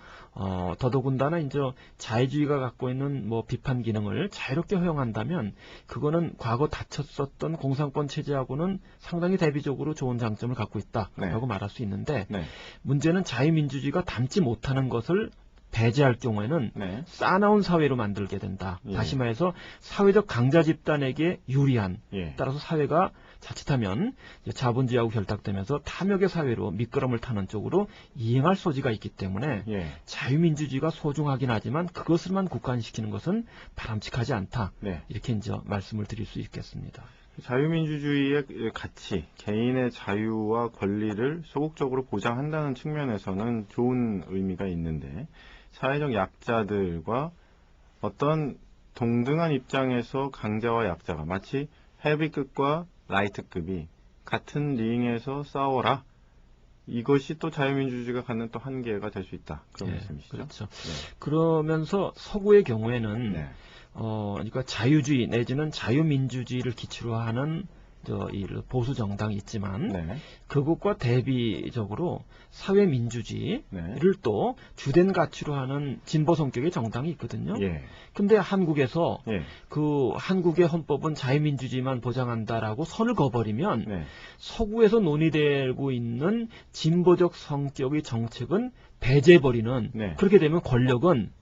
Speaker 2: 더더군다나 이제 자유주의가 갖고 있는 뭐 비판 기능을 자유롭게 허용한다면 그거는 과거 다쳤었던 공산권 체제하고는 상당히 대비적으로 좋은 장점을 갖고 있다라고 말할 수 있는데 문제는 자유민주주의가 담지 못하는 것을 배제할 경우에는 쌓아나온 사회로 만들게 된다. 다시 말해서 사회적 강자 집단에게 유리한 따라서 사회가 자칫하면 자본주의하고 결탁되면서 탐욕의 사회로 미끄럼을 타는 쪽으로 이행할 소지가 있기 때문에 자유민주주의가 소중하긴 하지만 그것을만 국한시키는 것은 바람직하지 않다. 이렇게 이제 말씀을 드릴 수 있겠습니다.
Speaker 1: 자유민주주의의 가치, 개인의 자유와 권리를 소극적으로 보장한다는 측면에서는 좋은 의미가 있는데 사회적 약자들과 어떤 동등한 입장에서 강자와 약자가 마치 헤비급과 라이트급이 같은 링에서 싸워라. 이것이 또 자유민주주의가 갖는 또 한계가 될 수 있다. 그런 말씀이시죠?
Speaker 2: 그렇죠. 그러면서 서구의 경우에는 그러니까 자유주의 내지는 자유민주주의를 기초로 하는 이 보수 정당이 있지만 그것과 대비적으로 사회민주주의를 또 주된 가치로 하는 진보 성격의 정당이 있거든요. 근데 한국에서 그 한국의 헌법은 자유민주주의만 보장한다라고 선을 그어버리면 서구에서 논의되고 있는 진보적 성격의 정책은 배제해버리는 그렇게 되면 권력은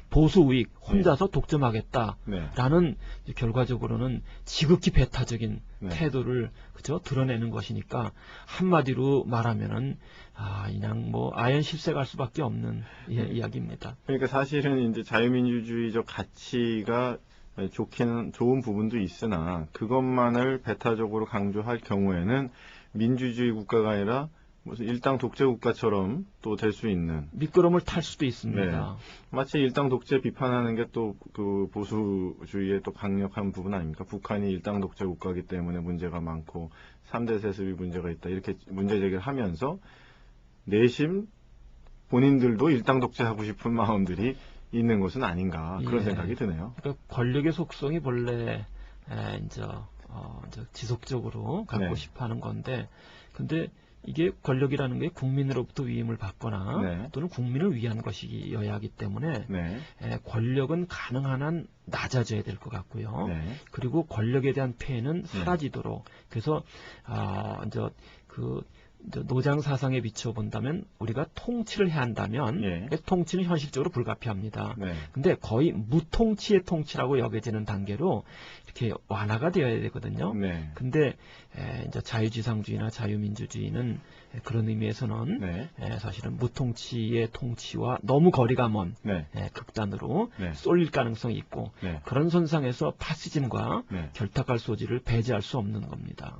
Speaker 2: 보수 우익 혼자서 독점하겠다라는 결과적으로는 지극히 배타적인 태도를 드러내는 것이니까 한마디로 말하면은 그냥 뭐 아연 실색할 수밖에 없는 이야기입니다.
Speaker 1: 그러니까 사실은 이제 자유민주주의적 가치가 좋은 부분도 있으나 그것만을 배타적으로 강조할 경우에는 민주주의 국가가 아니라 무슨 일당 독재 국가처럼 또 될 수 있는
Speaker 2: 미끄럼을 탈 수도 있습니다.
Speaker 1: 마치 일당 독재 비판하는 게 또 그 보수주의의 또 강력한 부분 아닙니까? 북한이 일당 독재 국가이기 때문에 문제가 많고 3대 세습이 문제가 있다. 이렇게 문제 제기를 하면서 내심 본인들도 일당 독재하고 싶은 마음들이 있는 것은 아닌가 그런 생각이 드네요.
Speaker 2: 그러니까 권력의 속성이 본래 이제 지속적으로 갖고 싶어하는 건데 근데 이게 권력이라는 게 국민으로부터 위임을 받거나 또는 국민을 위한 것이어야 하기 때문에 권력은 가능한 한 낮아져야 될 것 같고요. 그리고 권력에 대한 폐해는 사라지도록 그래서 이제 그 노장 사상에 비춰본다면 우리가 통치를 해야 한다면 통치는 현실적으로 불가피합니다. 근데 거의 무통치의 통치라고 여겨지는 단계로 이렇게 완화가 되어야 되거든요. 근데 이제 자유지상주의나 자유민주주의는 그런 의미에서는 사실은 무통치의 통치와 너무 거리가 먼 극단으로 쏠릴 가능성이 있고 그런 선상에서 파시즘과 결탁할 소지를 배제할 수 없는 겁니다.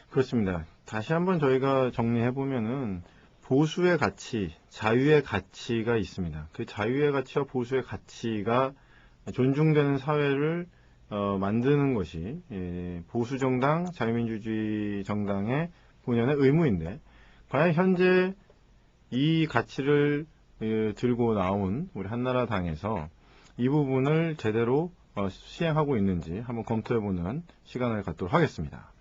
Speaker 1: 그렇습니다. 다시 한번 저희가 정리해보면은 보수의 가치, 자유의 가치가 있습니다. 그 자유의 가치와 보수의 가치가 존중되는 사회를 만드는 것이 보수정당, 자유민주주의 정당의 본연의 의무인데 과연 현재 이 가치를 들고 나온 우리 한나라당에서 이 부분을 제대로 시행하고 있는지 한번 검토해보는 시간을 갖도록 하겠습니다.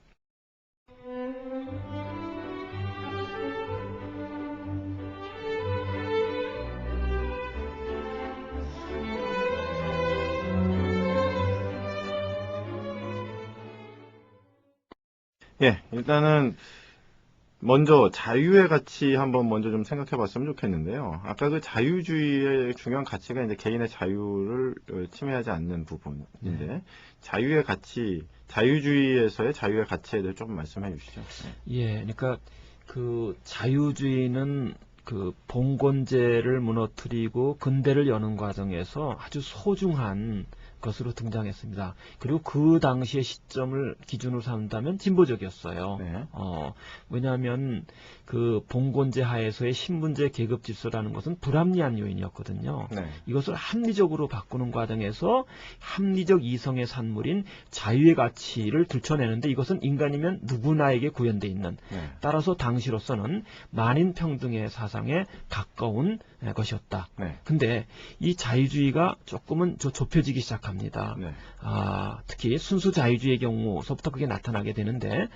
Speaker 1: 일단은 먼저 자유의 가치 한번 먼저 좀 생각해 봤으면 좋겠는데요. 아까 그 자유주의의 중요한 가치가 이제 개인의 자유를 침해하지 않는 부분인데, 자유의 가치, 자유주의에서의 자유의 가치에 대해 조금 말씀해 주시죠.
Speaker 2: 예, 그러니까 그 자유주의는 그 봉건제를 무너뜨리고 근대를 여는 과정에서 아주 소중한 것으로 등장했습니다. 그리고 그 당시의 시점을 기준으로 삼는다면 진보적이었어요.
Speaker 1: 네.
Speaker 2: 왜냐하면 그 봉건제 하에서의 신분제 계급 질서라는 것은 불합리한 요인이었거든요.
Speaker 1: 네.
Speaker 2: 이것을 합리적으로 바꾸는 과정에서 합리적 이성의 산물인 자유의 가치를 들춰내는데, 이것은 인간이면 누구나에게 구현되어 있는,
Speaker 1: 네.
Speaker 2: 따라서 당시로서는 만인 평등의 사상에 가까운 것이었다.
Speaker 1: 네.
Speaker 2: 근데 이 자유주의가 조금은 좁혀지기 시작합니다.
Speaker 1: 네.
Speaker 2: 특히 순수 자유주의의 경우서부터 그게 나타나게 되는데,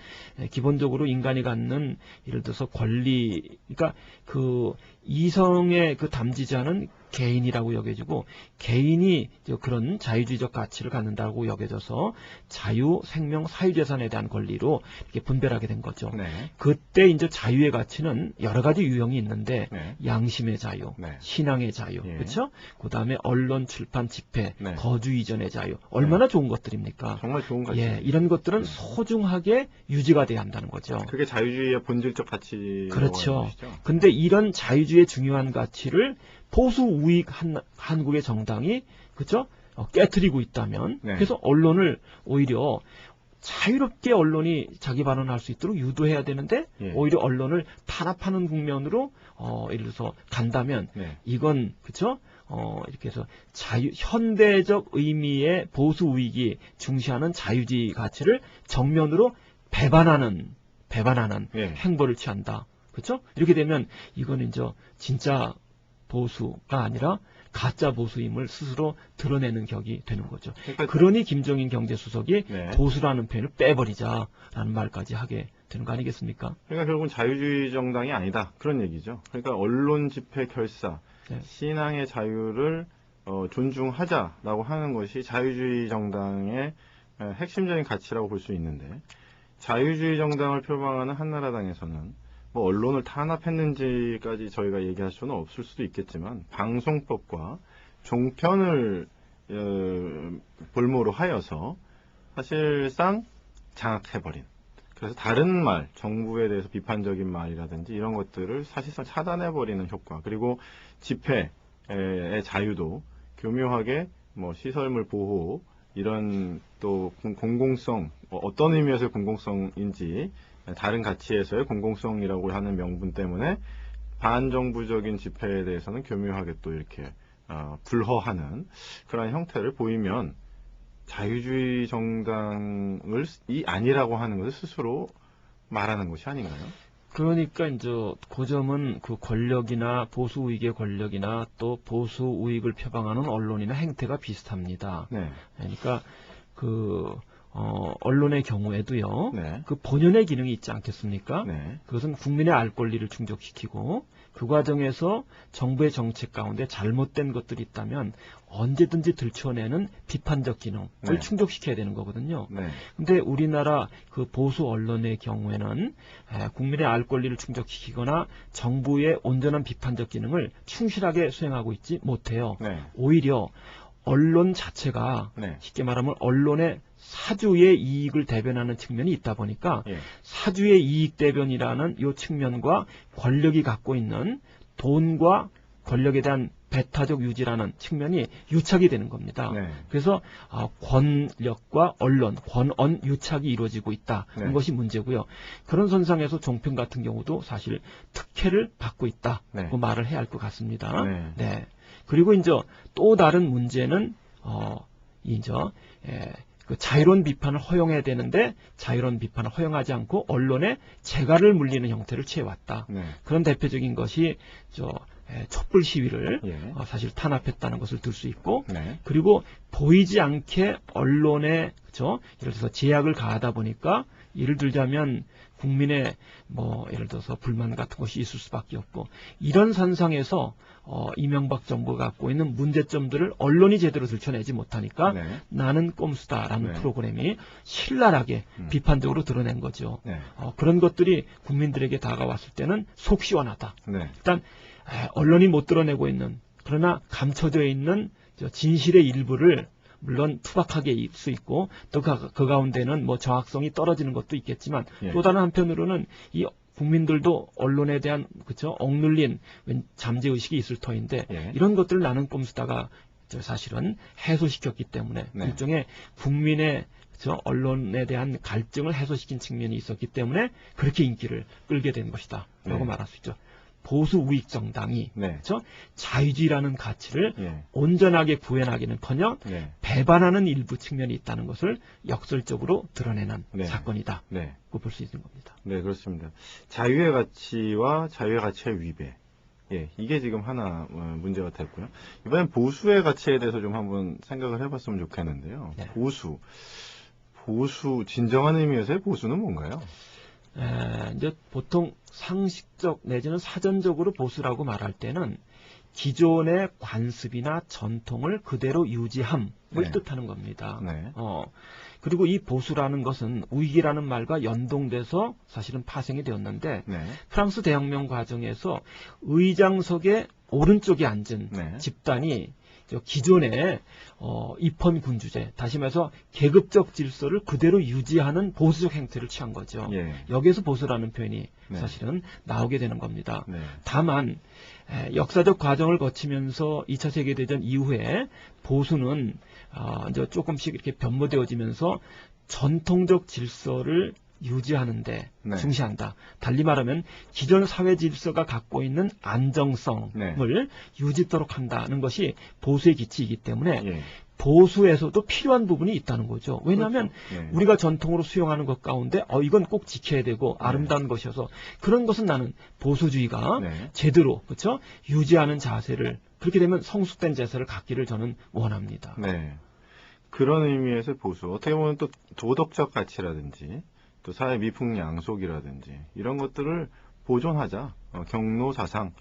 Speaker 2: 기본적으로 인간이 갖는 예를 들어서 권리, 그러니까 그 이성의 그 담지자는 개인이라고 여겨지고, 개인이 그런 자유주의적 가치를 갖는다고 여겨져서 자유, 생명, 사유재산에 대한 권리로 이렇게 분별하게 된 거죠.
Speaker 1: 네.
Speaker 2: 그때 이제 자유의 가치는 여러 가지 유형이 있는데,
Speaker 1: 네.
Speaker 2: 양심의 자유,
Speaker 1: 네.
Speaker 2: 신앙의 자유,
Speaker 1: 예.
Speaker 2: 그렇죠? 그 다음에 언론, 출판, 집회,
Speaker 1: 네.
Speaker 2: 거주 이전의 자유, 얼마나 좋은 것들입니까?
Speaker 1: 정말 좋은 가치.
Speaker 2: 예, 이런 것들은
Speaker 1: 네.
Speaker 2: 소중하게 유지가 돼야 한다는 거죠.
Speaker 1: 그게 자유주의의 본질적 가치라고
Speaker 2: 그렇죠.
Speaker 1: 하는 것이죠.
Speaker 2: 근데 이런 자유주의의 중요한 가치를 보수 우익 한국의 정당이, 그렇죠? 깨트리고 있다면,
Speaker 1: 네.
Speaker 2: 그래서 언론을 오히려 자유롭게 언론이 자기 발언할 수 있도록 유도해야 되는데,
Speaker 1: 예.
Speaker 2: 오히려 언론을 탄압하는 국면으로 예를 들어서 간다면,
Speaker 1: 네.
Speaker 2: 이건 그렇죠? 이렇게 해서 현대적 의미의 보수 우익이 중시하는 자유주의 가치를 정면으로 배반하는
Speaker 1: 예.
Speaker 2: 행보를 취한다. 그렇죠? 이렇게 되면 이거는 이제 진짜 보수가 아니라 가짜 보수임을 스스로 드러내는 격이 되는 거죠. 그러니 김정인 경제수석이
Speaker 1: 네.
Speaker 2: 보수라는 표현을 빼버리자라는 말까지 하게 되는 거 아니겠습니까?
Speaker 1: 그러니까 결국은 자유주의 정당이 아니다. 그런 얘기죠. 그러니까 언론 집회 결사,
Speaker 2: 네.
Speaker 1: 신앙의 자유를 존중하자라고 하는 것이 자유주의 정당의 핵심적인 가치라고 볼 수 있는데, 자유주의 정당을 표방하는 한나라당에서는 뭐 언론을 탄압했는지까지 저희가 얘기할 수는 없을 수도 있겠지만, 방송법과 종편을 볼모로 하여서 사실상 장악해버린, 그래서 다른 말, 정부에 대해서 비판적인 말이라든지 이런 것들을 사실상 차단해버리는 효과, 그리고 집회의 자유도 교묘하게 뭐 시설물 보호, 이런 또 공공성, 어떤 의미에서의 공공성인지 다른 가치에서의 공공성이라고 하는 명분 때문에 반정부적인 집회에 대해서는 교묘하게 또 이렇게 불허하는 그런 형태를 보이면, 자유주의 정당이 아니라고 하는 것을 스스로 말하는 것이 아닌가요?
Speaker 2: 그러니까 이제 그 점은 그 권력이나 보수 우익의 권력이나 또 보수 우익을 표방하는 언론이나 행태가 비슷합니다.
Speaker 1: 네.
Speaker 2: 그러니까 그 언론의 경우에도요.
Speaker 1: 네.
Speaker 2: 그 본연의 기능이 있지 않겠습니까?
Speaker 1: 네.
Speaker 2: 그것은 국민의 알 권리를 충족시키고, 그 과정에서 정부의 정책 가운데 잘못된 것들이 있다면 언제든지 들춰내는 비판적 기능을
Speaker 1: 네.
Speaker 2: 충족시켜야 되는 거거든요.
Speaker 1: 네.
Speaker 2: 근데 우리나라 그 보수 언론의 경우에는 국민의 알 권리를 충족시키거나 정부의 온전한 비판적 기능을 충실하게 수행하고 있지 못해요.
Speaker 1: 네.
Speaker 2: 오히려 언론 자체가
Speaker 1: 네.
Speaker 2: 쉽게 말하면 언론의 사주의 이익을 대변하는 측면이 있다 보니까,
Speaker 1: 예.
Speaker 2: 사주의 이익 대변이라는 이 측면과 권력이 갖고 있는 돈과 권력에 대한 배타적 유지라는 측면이 유착이 되는 겁니다.
Speaker 1: 네.
Speaker 2: 그래서 권력과 언론, 권언 유착이 이루어지고 있다는
Speaker 1: 네.
Speaker 2: 것이 문제고요. 그런 선상에서 종편 같은 경우도 사실 특혜를 받고 있다고
Speaker 1: 네.
Speaker 2: 말을 해야 할 것 같습니다.
Speaker 1: 네.
Speaker 2: 네. 그리고 이제 또 다른 문제는 이제 그 자유로운 비판을 허용해야 되는데 자유로운 비판을 허용하지 않고 언론에 재갈을 물리는 형태를 취해왔다.
Speaker 1: 네.
Speaker 2: 그런 대표적인 것이 촛불 시위를
Speaker 1: 예.
Speaker 2: 사실 탄압했다는 것을 들 수 있고,
Speaker 1: 네.
Speaker 2: 그리고 보이지 않게 언론에 그렇죠? 예를 들어서 제약을 가하다 보니까 예를 들자면 국민의 뭐 예를 들어서 불만 같은 것이 있을 수밖에 없고, 이런 선상에서 이명박 정부가 갖고 있는 문제점들을 언론이 제대로 들춰내지 못하니까
Speaker 1: 네.
Speaker 2: 나는 꼼수다라는
Speaker 1: 네.
Speaker 2: 프로그램이 신랄하게 비판적으로 드러낸 거죠.
Speaker 1: 네.
Speaker 2: 그런 것들이 국민들에게 다가왔을 때는 속 시원하다.
Speaker 1: 네.
Speaker 2: 일단 언론이 못 드러내고 있는, 그러나 감춰져 있는 진실의 일부를 물론 투박하게 일 수 있고, 또 그 가운데는 뭐 정확성이 떨어지는 것도 있겠지만,
Speaker 1: 예.
Speaker 2: 또 다른 한편으로는 이 국민들도 언론에 대한 그쵸 억눌린 잠재 의식이 있을 터인데,
Speaker 1: 예.
Speaker 2: 이런 것들을 나는 꼼수다가 사실은 해소시켰기 때문에
Speaker 1: 네.
Speaker 2: 일종의 국민의 언론에 대한 갈증을 해소시킨 측면이 있었기 때문에 그렇게 인기를 끌게 된 것이다 라고
Speaker 1: 네.
Speaker 2: 말할 수 있죠. 보수 우익 정당이
Speaker 1: 네.
Speaker 2: 자유주의라는 가치를
Speaker 1: 예.
Speaker 2: 온전하게 구현하기는커녕
Speaker 1: 네.
Speaker 2: 배반하는 일부 측면이 있다는 것을 역설적으로 드러내는
Speaker 1: 네.
Speaker 2: 사건이다.
Speaker 1: 네.
Speaker 2: 고 볼 수 있는 겁니다.
Speaker 1: 네, 그렇습니다. 자유의 가치와 자유의 가치의 위배. 예, 이게 지금 하나 문제가 됐고요. 이번엔 보수의 가치에 대해서 좀 한번 생각을 해봤으면 좋겠는데요.
Speaker 2: 네.
Speaker 1: 보수, 진정한 의미에서의 보수는 뭔가요?
Speaker 2: 이제 보통 상식적 내지는 사전적으로 보수라고 말할 때는 기존의 관습이나 전통을 그대로 유지함을
Speaker 1: 네.
Speaker 2: 뜻하는 겁니다.
Speaker 1: 네.
Speaker 2: 그리고 이 보수라는 것은 우익이라는 말과 연동돼서 사실은 파생이 되었는데,
Speaker 1: 네.
Speaker 2: 프랑스 대혁명 과정에서 의장석의 오른쪽에 앉은
Speaker 1: 네.
Speaker 2: 집단이 기존의 입헌 군주제, 다시 말해서 계급적 질서를 그대로 유지하는 보수적 행태를 취한 거죠.
Speaker 1: 예.
Speaker 2: 여기에서 보수라는 표현이
Speaker 1: 네.
Speaker 2: 사실은 나오게 되는 겁니다.
Speaker 1: 네.
Speaker 2: 다만 역사적 과정을 거치면서 2차 세계대전 이후에 보수는 이제 조금씩 이렇게 변모되어지면서 전통적 질서를 유지하는데
Speaker 1: 네.
Speaker 2: 중시한다. 달리 말하면 기존 사회 질서가 갖고 있는 안정성을
Speaker 1: 네.
Speaker 2: 유지토록 한다는 것이 보수의 기치이기 때문에
Speaker 1: 예.
Speaker 2: 보수에서도 필요한 부분이 있다는 거죠. 왜냐하면
Speaker 1: 그렇죠. 예.
Speaker 2: 우리가 전통으로 수용하는 것 가운데 이건 꼭 지켜야 되고 아름다운 것이어서 그런 것은 나는 보수주의가
Speaker 1: 네.
Speaker 2: 제대로 그렇죠? 유지하는 자세를, 그렇게 되면 성숙된 자세를 갖기를 저는 원합니다.
Speaker 1: 네. 그런 의미에서 보수. 어떻게 보면 또 도덕적 가치라든지 또 사회 미풍양속이라든지 이런 것들을 보존하자. 경로 사상,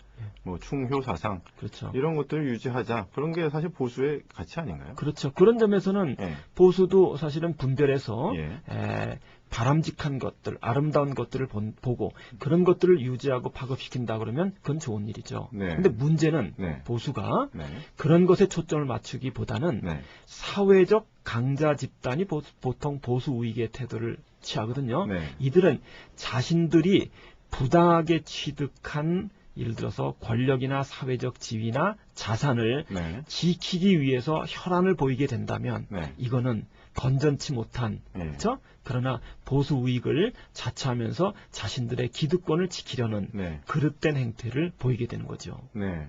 Speaker 1: 뭐 충효 사상,
Speaker 2: 그렇죠.
Speaker 1: 이런 것들을 유지하자. 그런 게 사실 보수의 가치 아닌가요?
Speaker 2: 그렇죠. 그런 점에서는
Speaker 1: 예.
Speaker 2: 보수도 사실은 분별해서
Speaker 1: 예.
Speaker 2: 바람직한 것들, 아름다운 것들을 보고 그런 것들을 유지하고 파급시킨다 그러면 그건 좋은 일이죠.
Speaker 1: 네.
Speaker 2: 근데 문제는
Speaker 1: 네.
Speaker 2: 보수가
Speaker 1: 네.
Speaker 2: 그런 것에 초점을 맞추기보다는
Speaker 1: 네.
Speaker 2: 사회적 강자 집단이 보통 보수 우익의 태도를 취하거든요.
Speaker 1: 네.
Speaker 2: 이들은 자신들이 부당하게 취득한 예를 들어서 권력이나 사회적 지위나 자산을
Speaker 1: 네.
Speaker 2: 지키기 위해서 혈안을 보이게 된다면
Speaker 1: 네.
Speaker 2: 이거는 건전치 못한
Speaker 1: 네.
Speaker 2: 그렇죠? 그러나 보수 우익을 자처하면서 자신들의 기득권을 지키려는
Speaker 1: 네.
Speaker 2: 그릇된 행태를 보이게 되는 거죠.
Speaker 1: 네.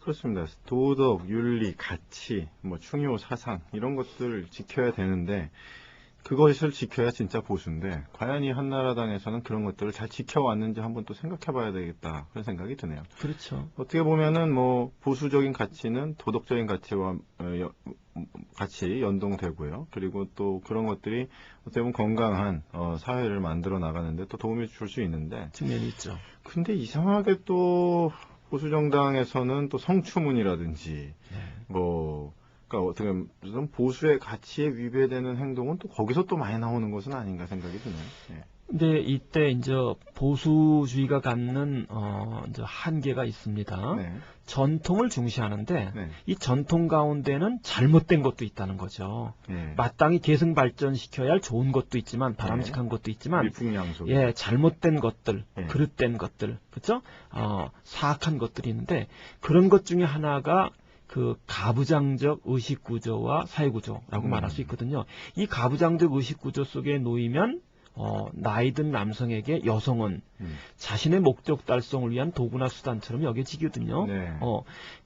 Speaker 1: 그렇습니다. 도덕, 윤리, 가치, 뭐 충효 사상 이런 것들을 지켜야 되는데 그것을 지켜야 진짜 보수인데 과연 이 한나라당에서는 그런 것들을 잘 지켜왔는지 한번 또 생각해봐야 되겠다 그런 생각이 드네요.
Speaker 2: 그렇죠.
Speaker 1: 어떻게 보면은 뭐 보수적인 가치는 도덕적인 가치와 같이 연동되고요. 그리고 또 그런 것들이 어떻게 보면 건강한 사회를 만들어 나가는데 또 도움이 줄 수 있는데
Speaker 2: 측면이 있죠.
Speaker 1: 근데 이상하게 또 보수 정당에서는 또 성추문이라든지 뭐 그러니까 어떻게 보면 보수의 가치에 위배되는 행동은 또 거기서 또 많이 나오는 것은 아닌가 생각이 드네요. 예.
Speaker 2: 근데 이때 이제 보수주의가 갖는 이제 한계가 있습니다.
Speaker 1: 네.
Speaker 2: 전통을 중시하는데
Speaker 1: 네.
Speaker 2: 이 전통 가운데는 잘못된 것도 있다는 거죠.
Speaker 1: 예.
Speaker 2: 마땅히 계승 발전시켜야 할 좋은 것도 있지만 바람직한 것도 있지만
Speaker 1: 미풍양속.
Speaker 2: 잘못된 것들,
Speaker 1: 예.
Speaker 2: 그릇된 것들, 그렇죠? 사악한 것들이 있는데 그런 것 중에 하나가 그 가부장적 의식 구조와 사회 구조라고 말할 수 있거든요. 이 가부장적 의식 구조 속에 놓이면 나이든 남성에게 여성은 자신의 목적 달성을 위한 도구나 수단처럼 여겨지거든요.
Speaker 1: 네.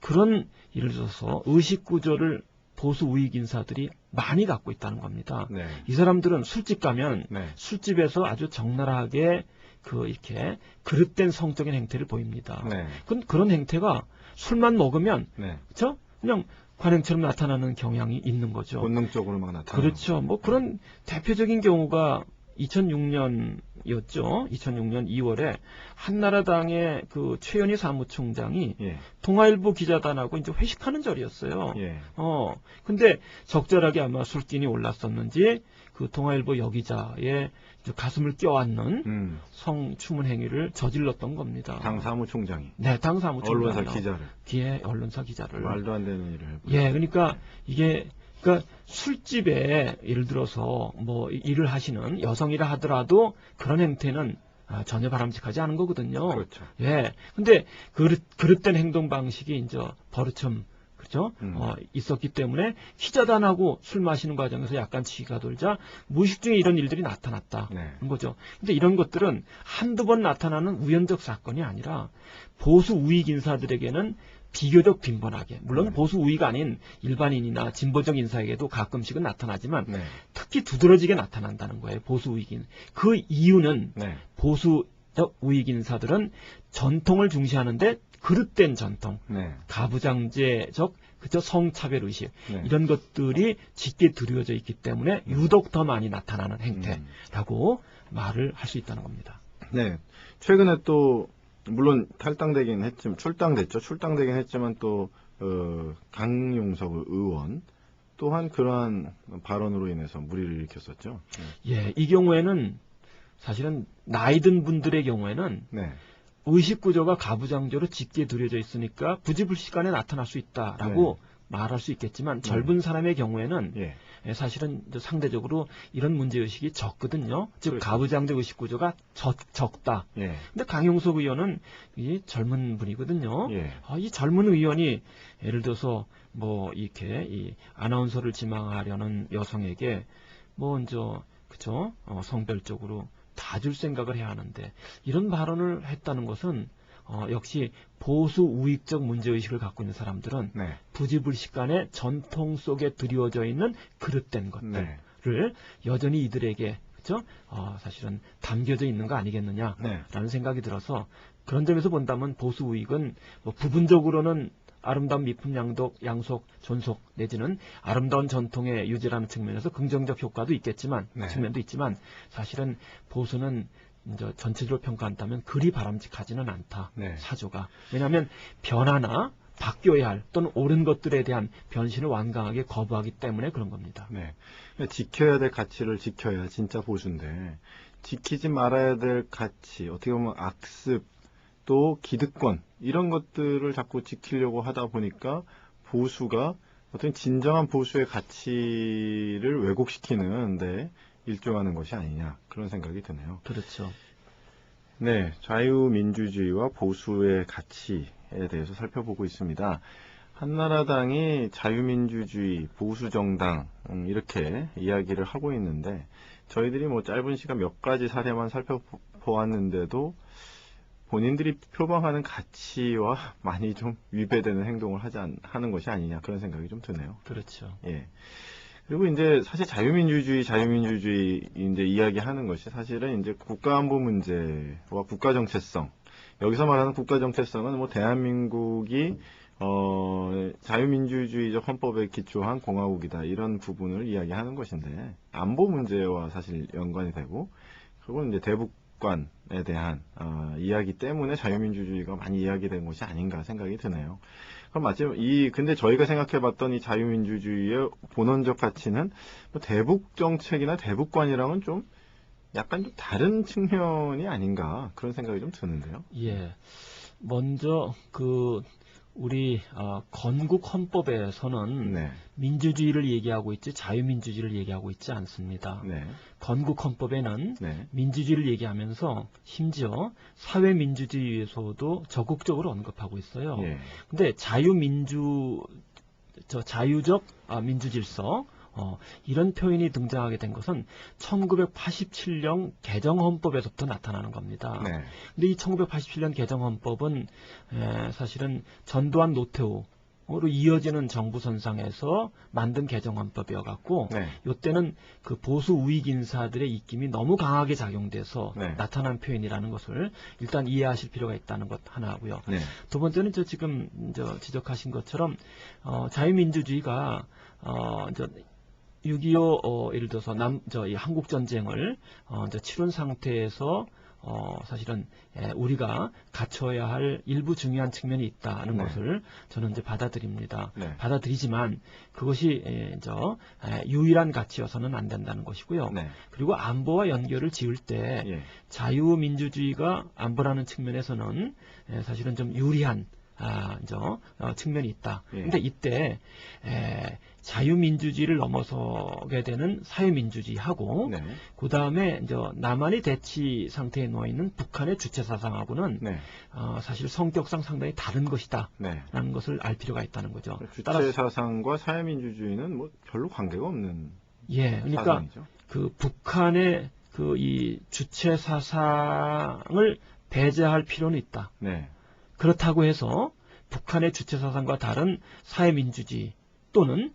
Speaker 2: 그런 예를 들어서 의식 구조를 보수 우익 인사들이 많이 갖고 있다는 겁니다.
Speaker 1: 네.
Speaker 2: 이 사람들은 술집 가면
Speaker 1: 네.
Speaker 2: 술집에서 아주 적나라하게 이렇게 그릇된 성적인 행태를 보입니다.
Speaker 1: 네.
Speaker 2: 그런 행태가 술만 먹으면
Speaker 1: 네.
Speaker 2: 그렇죠? 그냥 관행처럼 나타나는 경향이 있는 거죠.
Speaker 1: 본능적으로 막 나타나는
Speaker 2: 그렇죠. 뭐 그런 대표적인 경우가 2006년이었죠. 2006년 2월에 한나라당의 그 최현희 사무총장이
Speaker 1: 예.
Speaker 2: 동아일보 기자단하고 이제 회식하는 자리였어요.
Speaker 1: 예.
Speaker 2: 근데 적절하게 아마 술기운이 올랐었는지 그 동아일보 여기자의 가슴을 껴안는 성추문 행위를 저질렀던 겁니다.
Speaker 1: 당 사무총장이.
Speaker 2: 네, 당 사무총장이.
Speaker 1: 언론사 기자를.
Speaker 2: 뒤에 언론사 기자를.
Speaker 1: 말도 안 되는 일을 해버렸어요.
Speaker 2: 예, 그러니까 이게 그러니까 술집에 예를 들어서 뭐 일을 하시는 여성이라 하더라도 그런 행태는 전혀 바람직하지 않은 거거든요.
Speaker 1: 그렇죠.
Speaker 2: 예. 근데 그릇된 행동 방식이 이제 버릇처럼 그렇죠? 있었기 때문에 기자단하고 술 마시는 과정에서 약간 치가 돌자 무의식 중에 이런 일들이 나타났다는
Speaker 1: 네.
Speaker 2: 거죠. 근데 이런 것들은 한두 번 나타나는 우연적 사건이 아니라 보수 우익 인사들에게는 비교적 빈번하게, 물론 보수 우위가 아닌 일반인이나 진보적 인사에게도 가끔씩은 나타나지만
Speaker 1: 네.
Speaker 2: 특히 두드러지게 나타난다는 거예요. 보수 우익인. 그 이유는
Speaker 1: 네.
Speaker 2: 보수적 우익 인사들은 전통을 중시하는데 그릇된 전통,
Speaker 1: 네.
Speaker 2: 가부장제적 그저 성차별 의식
Speaker 1: 네.
Speaker 2: 이런 것들이 짙게 드리워져 있기 때문에 유독 더 많이 나타나는 행태라고 말을 할 수 있다는 겁니다.
Speaker 1: 네. 최근에 또 물론 탈당되긴 했지만 출당되긴 했지만 또 강용석 의원 또한 그러한 발언으로 인해서 물의를 일으켰었죠.
Speaker 2: 예, 이 경우에는 사실은 나이 든 분들의 경우에는
Speaker 1: 네.
Speaker 2: 의식 구조가 가부장제로 짙게 들여져 있으니까 부지불식간에 나타날 수 있다라고 말할 수 있겠지만 젊은 사람의 경우에는 사실은 상대적으로 이런 문제의식이 적거든요. 즉
Speaker 1: 그렇죠.
Speaker 2: 가부장제 의식 구조가 적다. 근데 강용석 의원은 이 젊은 분이거든요. 이 젊은 의원이 예를 들어서 뭐 이렇게 이 아나운서를 지망하려는 여성에게 뭐 이제 그쵸 성별적으로 다 줄 생각을 해야 하는데 이런 발언을 했다는 것은 역시 보수 우익적 문제의식을 갖고 있는 사람들은 부지불식간에 전통 속에 드리워져 있는 그릇된 것들을 여전히 이들에게 그렇죠? 사실은 담겨져 있는 거 아니겠느냐라는 생각이 들어서 그런 점에서 본다면 보수 우익은 뭐 부분적으로는 아름다운 미품 양속, 존속 내지는 아름다운 전통의 유지라는 측면에서 긍정적 효과도 있겠지만 측면도 있지만 사실은 보수는 이제 전체적으로 평가한다면 그리 바람직하지는 않다. 사조가. 왜냐하면 변화나 바뀌어야 할 또는 옳은 것들에 대한 변신을 완강하게 거부하기 때문에 그런 겁니다.
Speaker 1: 네. 지켜야 될 가치를 지켜야 진짜 보수인데 지키지 말아야 될 가치 어떻게 보면 악습 또 기득권 이런 것들을 자꾸 지키려고 하다 보니까 보수가 어떤 진정한 보수의 가치를 왜곡시키는데 일조하는 것이 아니냐 그런 생각이 드네요.
Speaker 2: 그렇죠.
Speaker 1: 네, 자유민주주의와 보수의 가치에 대해서 살펴보고 있습니다. 한나라당이 자유민주주의, 보수정당 이렇게 이야기를 하고 있는데 저희들이 뭐 짧은 시간 몇 가지 사례만 살펴보았는데도 본인들이 표방하는 가치와 많이 좀 위배되는 행동을 하는 것이 아니냐 그런 생각이 좀 드네요.
Speaker 2: 그렇죠.
Speaker 1: 예. 그리고 이제 사실 자유민주주의 이제 이야기하는 것이 사실은 이제 국가안보 문제와 국가 정체성. 여기서 말하는 국가 정체성은 뭐 대한민국이 자유민주주의적 헌법에 기초한 공화국이다 이런 부분을 이야기하는 것인데 안보 문제와 사실 연관이 되고 그리고 이제 대북관에 대한 이야기 때문에 자유민주주의가 많이 이야기된 것이 아닌가 생각이 드네요. 그럼 마침 근데 저희가 생각해봤던 이 자유민주주의의 본원적 가치는 뭐 대북 정책이나 대북관이랑은 좀 약간 좀 다른 측면이 아닌가 그런 생각이 좀 드는데요.
Speaker 2: 예. 먼저 우리 건국 헌법에서는 민주주의를 얘기하고 있지 자유민주주의를 얘기하고 있지 않습니다. 건국 헌법에는 민주주의를 얘기하면서 심지어 사회민주주의에서도 적극적으로 언급하고 있어요. 근데 자유적 민주질서 이런 표현이 등장하게 된 것은 1987년 개정헌법에서부터 나타나는 겁니다. 근데 이 1987년 개정헌법은 사실은 전두환 노태우 이어지는 정부 선상에서 만든 개정헌법이어갖고
Speaker 1: 네.
Speaker 2: 이때는 그 보수 우익 인사들의 입김이 너무 강하게 작용돼서
Speaker 1: 네.
Speaker 2: 나타난 표현이라는 것을 일단 이해하실 필요가 있다는 것 하나 하고요.
Speaker 1: 네.
Speaker 2: 두 번째는 지금 지적하신 것처럼 자유민주주의가 6.25 예를 들어서 이 한국 전쟁을 치른 상태에서 사실은 우리가 갖춰야 할 일부 중요한 측면이 있다는
Speaker 1: 네.
Speaker 2: 것을 저는 받아들입니다.
Speaker 1: 네.
Speaker 2: 받아들이지만 그것이 유일한 가치여서는 안 된다는 것이고요.
Speaker 1: 네.
Speaker 2: 그리고 안보와 연결을 지을 때
Speaker 1: 예.
Speaker 2: 자유민주주의가 안보라는 측면에서는 사실은 좀 유리한 측면이 있다.
Speaker 1: 예.
Speaker 2: 근데 이때 자유민주주의를 넘어서게 되는 사회민주주의하고
Speaker 1: 네.
Speaker 2: 그 다음에 남한이 대치 상태에 놓여 있는 북한의 주체 사상하고는
Speaker 1: 네.
Speaker 2: 사실 성격상 상당히 다른 것이다.
Speaker 1: 네.
Speaker 2: 라는 것을 알 필요가 있다는 거죠.
Speaker 1: 주체 사상과 사회민주주의는 뭐 별로 관계가 없는
Speaker 2: 그러니까
Speaker 1: 사상이죠.
Speaker 2: 그 북한의 이 주체 사상을 배제할 필요는 있다.
Speaker 1: 네.
Speaker 2: 그렇다고 해서 북한의 주체 사상과 다른 사회민주주의 또는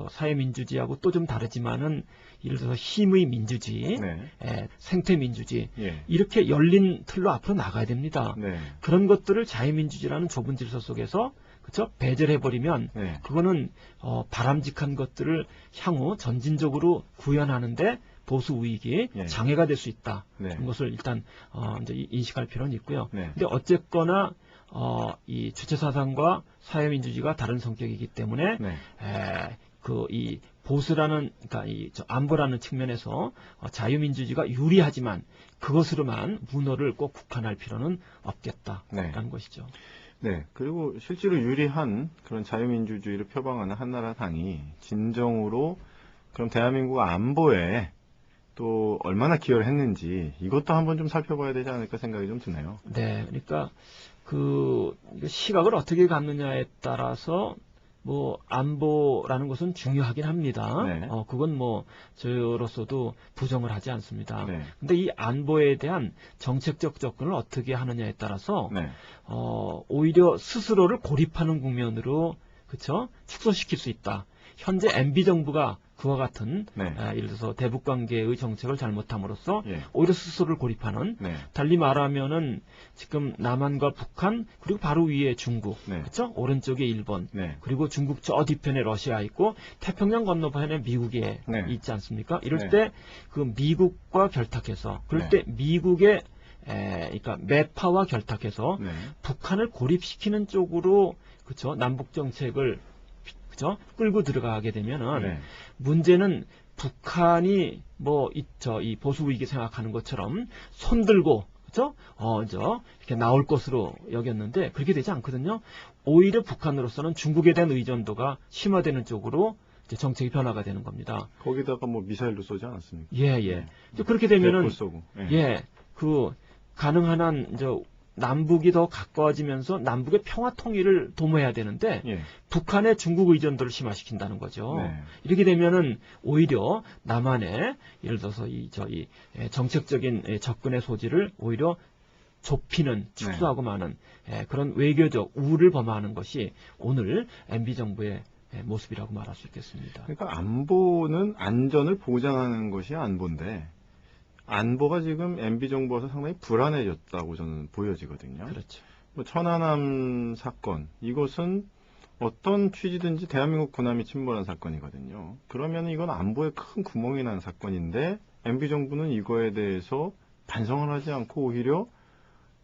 Speaker 2: 사회민주주의하고 또 좀 다르지만은 예를 들어서 힘의 민주주의,
Speaker 1: 네.
Speaker 2: 생태민주주의
Speaker 1: 예.
Speaker 2: 이렇게 열린 틀로 앞으로 나가야 됩니다.
Speaker 1: 네.
Speaker 2: 그런 것들을 자유민주주의라는 좁은 질서 속에서 그렇죠? 배제를 해버리면
Speaker 1: 네.
Speaker 2: 그거는 바람직한 것들을 향후 전진적으로 구현하는데 보수 우익이
Speaker 1: 예.
Speaker 2: 장애가 될 수 있다.
Speaker 1: 네.
Speaker 2: 그런 것을 일단 인식할 필요는 있고요.
Speaker 1: 네.
Speaker 2: 근데 어쨌거나 이 주체 사상과 사회민주주의가 다른 성격이기 때문에
Speaker 1: 네.
Speaker 2: 이 보수라는 그러니까 이 안보라는 측면에서 자유민주주의가 유리하지만 그것으로만 문호를 꼭 국한할 필요는 없겠다라는
Speaker 1: 네.
Speaker 2: 것이죠.
Speaker 1: 네. 그리고 실제로 유리한 그런 자유민주주의를 표방하는 한나라당이 진정으로 그럼 대한민국 안보에 또 얼마나 기여를 했는지 이것도 한번 좀 살펴봐야 되지 않을까 생각이 좀 드네요.
Speaker 2: 네. 그러니까 그 시각을 어떻게 갖느냐에 따라서 뭐 안보라는 것은 중요하긴 합니다.
Speaker 1: 네.
Speaker 2: 그건 뭐 저로서도 부정을 하지 않습니다.
Speaker 1: 네.
Speaker 2: 근데 이 안보에 대한 정책적 접근을 어떻게 하느냐에 따라서
Speaker 1: 네.
Speaker 2: 오히려 스스로를 고립하는 국면으로 그쵸? 축소시킬 수 있다. 현재 MB 정부가 그와 같은
Speaker 1: 네.
Speaker 2: 예를 들어서 대북 관계의 정책을 잘못함으로써
Speaker 1: 예.
Speaker 2: 오히려 스스로를 고립하는
Speaker 1: 네.
Speaker 2: 달리 말하면은 지금 남한과 북한 그리고 바로 위에 중국
Speaker 1: 네.
Speaker 2: 그렇죠? 오른쪽에 일본
Speaker 1: 네.
Speaker 2: 그리고 중국 저 뒤편에 러시아 있고 태평양 건너편에 미국이
Speaker 1: 네.
Speaker 2: 있지 않습니까? 이럴
Speaker 1: 네.
Speaker 2: 때 그 미국과 결탁해서 그럴
Speaker 1: 네.
Speaker 2: 때 미국의 그러니까 매파와 결탁해서
Speaker 1: 네.
Speaker 2: 북한을 고립시키는 쪽으로 그렇죠? 남북 정책을 그죠? 끌고 들어가게 되면은
Speaker 1: 네.
Speaker 2: 문제는 북한이 이 보수 우익이 생각하는 것처럼 손들고 그죠? 이렇게 나올 것으로 여겼는데 그렇게 되지 않거든요. 오히려 북한으로서는 중국에 대한 의존도가 심화되는 쪽으로 이제 정책이 변화가 되는 겁니다.
Speaker 1: 거기다가 뭐 미사일도 쏘지 않았습니까?
Speaker 2: 예. 그렇게 되면은
Speaker 1: 쏘고.
Speaker 2: 그 가능한 한 남북이 더 가까워지면서 남북의 평화 통일을 도모해야 되는데
Speaker 1: 예.
Speaker 2: 북한의 중국 의존도를 심화시킨다는 거죠.
Speaker 1: 네.
Speaker 2: 이렇게 되면은 오히려 남한의 예를 들어서 이 정책적인 접근의 소지를 오히려 좁히는 축소하고 마는 그런 외교적 우를 범하는 것이 오늘 MB 정부의 모습이라고 말할 수 있겠습니다.
Speaker 1: 그러니까 안보는 안전을 보장하는 것이 안보인데 안보가 지금 MB 정부에서 상당히 불안해졌다고 저는 보여지거든요.
Speaker 2: 그렇죠.
Speaker 1: 뭐 천안함 사건 이것은 어떤 취지든지 대한민국 군함이 침몰한 사건이거든요. 그러면 이건 안보에 큰 구멍이 난 사건인데 MB 정부는 이거에 대해서 반성을 하지 않고 오히려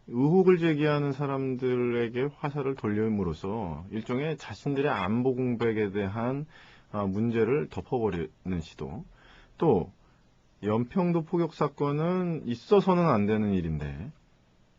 Speaker 1: 의혹을 제기하는 사람들에게 화살을 돌림으로써 일종의 자신들의 안보 공백에 대한 문제를 덮어버리는 시도. 또 연평도 포격 사건은 있어서는 안 되는 일인데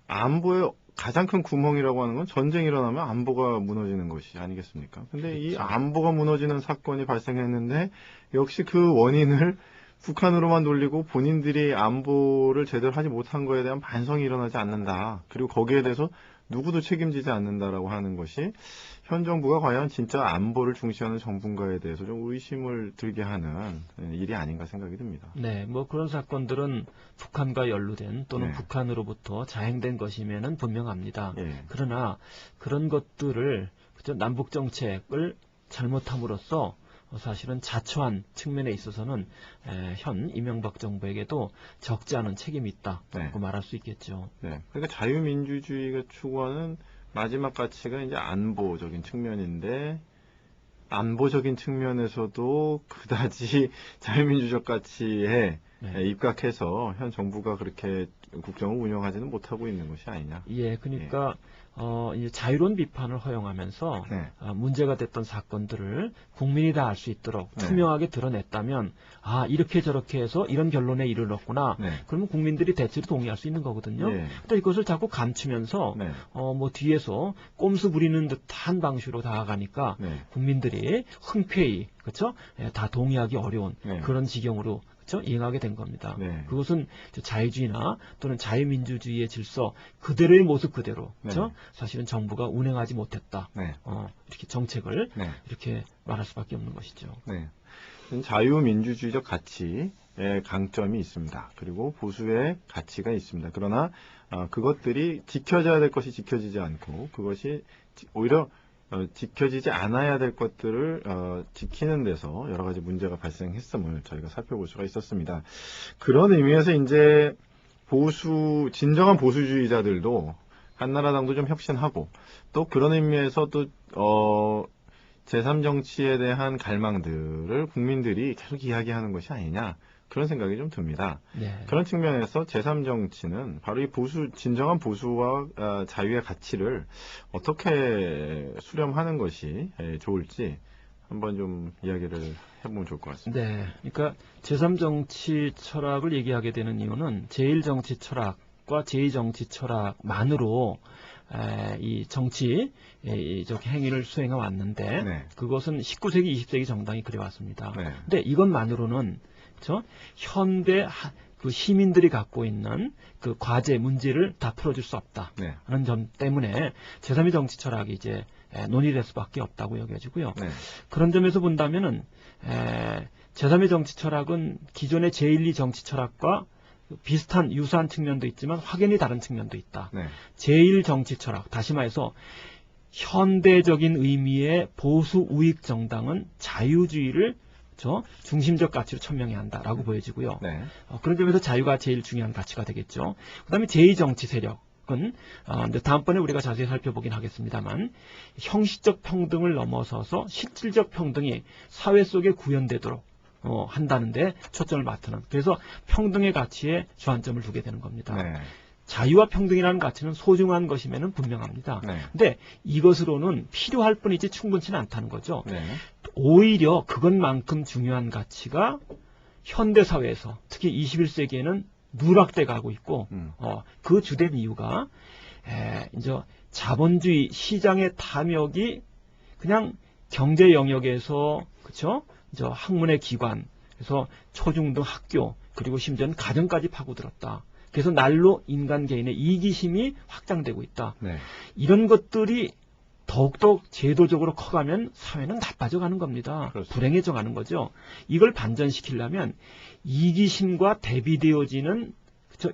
Speaker 1: 안보에 가장 큰 구멍이라고 하는 건 전쟁이 일어나면 안보가 무너지는 것이 아니겠습니까? 근데
Speaker 2: 그렇죠.
Speaker 1: 이 안보가 무너지는 사건이 발생했는데 역시 그 원인을 북한으로만 돌리고 본인들이 안보를 제대로 하지 못한 거에 대한 반성이 일어나지 않는다. 그리고 거기에 대해서 누구도 책임지지 않는다라고 하는 것이 현 정부가 과연 진짜 안보를 중시하는 정부인가에 대해서 좀 의심을 들게 하는 일이 아닌가 생각이 듭니다.
Speaker 2: 네, 뭐 그런 사건들은 북한과 연루된 또는
Speaker 1: 네.
Speaker 2: 북한으로부터 자행된 것이면은 분명합니다.
Speaker 1: 예.
Speaker 2: 그러나 그런 것들을 남북 정책을 잘못함으로써 사실은 자초한 측면에 있어서는 현 이명박 정부에게도 적지 않은 책임이 있다고 말할 수 있겠죠.
Speaker 1: 네. 그러니까 자유민주주의가 추구하는 마지막 가치가 이제 안보적인 측면인데, 안보적인 측면에서도 그다지 자유민주적 가치에 입각해서 현 정부가 그렇게 국정을 운영하지는 못하고 있는 것이 아니냐.
Speaker 2: 예, 그러니까 이제 자유로운 비판을 허용하면서 문제가 됐던 사건들을 국민이 다 알 수 있도록 투명하게 드러냈다면 이렇게 저렇게 해서 이런 결론에 이르렀구나. 그러면 국민들이 대체로 동의할 수 있는 거거든요. 근데 이것을 자꾸 감추면서 뭐 뒤에서 꼼수 부리는 듯한 방식으로 다가가니까 국민들이 흔쾌히 그렇죠? 다 동의하기 어려운 그런 지경으로 이행하게 된 겁니다. 그것은 자유주의나 또는 자유민주주의의 질서 그대로의 모습 그대로 사실은 정부가 운행하지 못했다. 이렇게 정책을 이렇게 말할 수밖에 없는 것이죠.
Speaker 1: 자유민주주의적 가치의 강점이 있습니다. 그리고 보수의 가치가 있습니다. 그러나 그것들이 지켜져야 될 것이 지켜지지 않고 그것이 오히려 지켜지지 않아야 될 것들을 지키는 데서 여러 가지 문제가 발생했음을 저희가 살펴볼 수가 있었습니다. 그런 의미에서 이제 진정한 보수주의자들도 한나라당도 좀 혁신하고 또 그런 의미에서 또 제3정치에 대한 갈망들을 국민들이 계속 이야기하는 것이 아니냐 그런 생각이 좀 듭니다. 그런 측면에서 제3정치는 바로 이 진정한 보수와 자유의 가치를 어떻게 수렴하는 것이 좋을지 한번 좀 이야기를 해보면 좋을 것 같습니다.
Speaker 2: 그러니까 제3정치 철학을 얘기하게 되는 이유는 제1정치 철학과 제2정치 철학만으로 이 정치적 행위를 수행해 왔는데 그것은 19세기, 20세기 정당이 그래왔습니다. 근데 이것만으로는 현대 그 시민들이 갖고 있는 그 과제 문제를 다 풀어줄 수 없다는 점 때문에 제3의 정치 철학이 이제 논의될 수밖에 없다고 여겨지고요. 그런 점에서 본다면은 제3의 정치 철학은 기존의 제1, 2 정치 철학과 비슷한 유사한 측면도 있지만 확연히 다른 측면도 있다. 제1 정치 철학, 다시 말해서 현대적인 의미의 보수 우익 정당은 자유주의를 중심적 가치로 천명해야 한다라고 보여지고요. 그런 점에서 자유가 제일 중요한 가치가 되겠죠. 그 다음에 제2정치 세력은 다음번에 우리가 자세히 살펴보긴 하겠습니다만 형식적 평등을 넘어서서 실질적 평등이 사회 속에 구현되도록 한다는데 초점을 맞추는 그래서 평등의 가치에 주안점을 두게 되는 겁니다. 자유와 평등이라는 가치는 소중한 것임에는 분명합니다. 근데 이것으로는 필요할 뿐이지 충분치는 않다는 거죠. 오히려 그것만큼 중요한 가치가 현대사회에서 특히 21세기에는 누락돼 가고 있고 그 주된 이유가 이제 자본주의 시장의 탐욕이 그냥 경제 영역에서 그렇죠? 학문의 기관 그래서 초중등 학교 그리고 심지어는 가정까지 파고들었다. 그래서 날로 인간 개인의 이기심이 확장되고 있다. 이런 것들이 더욱더 제도적으로 커가면 사회는 나빠져 가는 겁니다. 불행해져 가는 거죠. 이걸 반전시키려면 이기심과 대비되어지는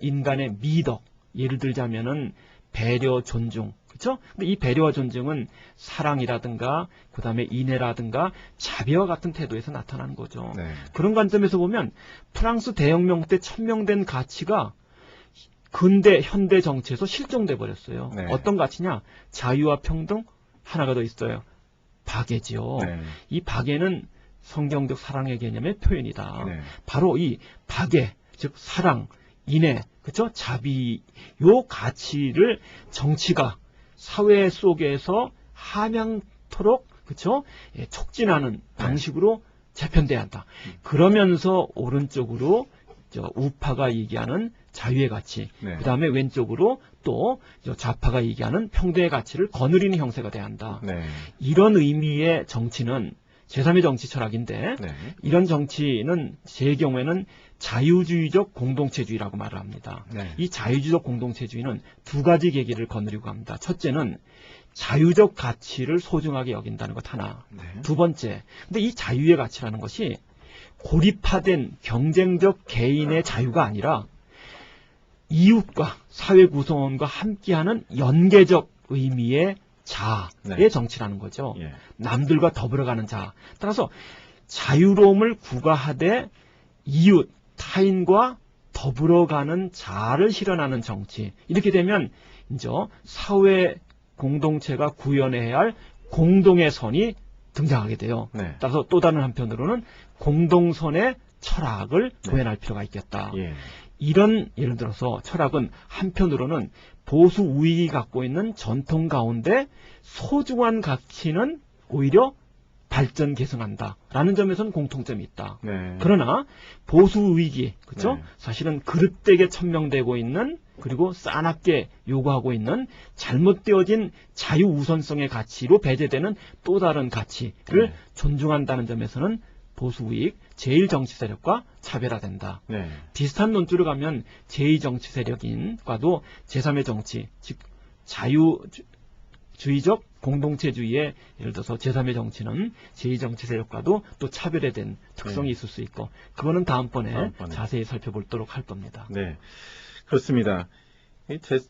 Speaker 2: 인간의 미덕, 예를 들자면은 배려, 존중, 그렇죠? 근데 이 배려와 존중은 사랑이라든가 그다음에 인애라든가 자비와 같은 태도에서 나타나는 거죠. 그런 관점에서 보면 프랑스 대혁명 때 천명된 가치가 근대 현대 정치에서 실종돼 버렸어요. 어떤 가치냐? 자유와 평등 하나가 더 있어요. 박애지요. 이 박애는 성경적 사랑의 개념의 표현이다. 바로 이 박애, 즉 사랑, 인애, 그렇죠? 자비, 요 가치를 정치가 사회 속에서 함양토록 그렇죠? 촉진하는 방식으로 재편돼야 한다. 그러면서 오른쪽으로 우파가 얘기하는 자유의 가치, 그 다음에 왼쪽으로 또 좌파가 얘기하는 평등의 가치를 거느리는 형태가 돼야 한다. 이런 의미의 정치는 제3의 정치 철학인데 이런 정치는 제 경우에는 자유주의적 공동체주의라고 말을 합니다. 이 자유주의적 공동체주의는 두 가지 계기를 거느리고 합니다. 첫째는 자유적 가치를 소중하게 여긴다는 것 하나. 두 번째, 근데 이 자유의 가치라는 것이 고립화된 경쟁적 개인의 자유가 아니라 이웃과 사회 구성원과 함께하는 연계적 의미의 자의
Speaker 1: 네.
Speaker 2: 정치라는 거죠.
Speaker 1: 예.
Speaker 2: 남들과 더불어가는 자. 따라서 자유로움을 구가하되 이웃, 타인과 더불어가는 자를 실현하는 정치. 이렇게 되면 이제 사회 공동체가 구현해야 할 공동의 선이 등장하게 돼요.
Speaker 1: 네.
Speaker 2: 따라서 또 다른 한편으로는 공동선의 철학을
Speaker 1: 네.
Speaker 2: 구현할 필요가 있겠다.
Speaker 1: 예.
Speaker 2: 이런 예를 들어서 철학은 한편으로는 보수 우익이 갖고 있는 전통 가운데 소중한 가치는 오히려 발전 개선한다라는 점에서는 공통점이 있다.
Speaker 1: 네.
Speaker 2: 그러나 보수 우익이 그죠?
Speaker 1: 네.
Speaker 2: 사실은 그릇되게 천명되고 있는 그리고 싸납게 요구하고 있는 잘못되어진 자유 우선성의 가치로 배제되는 또 다른 가치를
Speaker 1: 네.
Speaker 2: 존중한다는 점에서는 보수 우익 제1정치 세력과 차별화된다.
Speaker 1: 네.
Speaker 2: 비슷한 논조를 가면 제2정치 세력인과도 제3의 정치, 즉 자유주의적 공동체주의의 예를 들어서 제3의 정치는 제2정치 세력과도 또 차별화된 특성이
Speaker 1: 네.
Speaker 2: 있을 수 있고 그거는 다음번에
Speaker 1: 다음번에.
Speaker 2: 자세히 살펴보도록 할 겁니다.
Speaker 1: 네. 그렇습니다.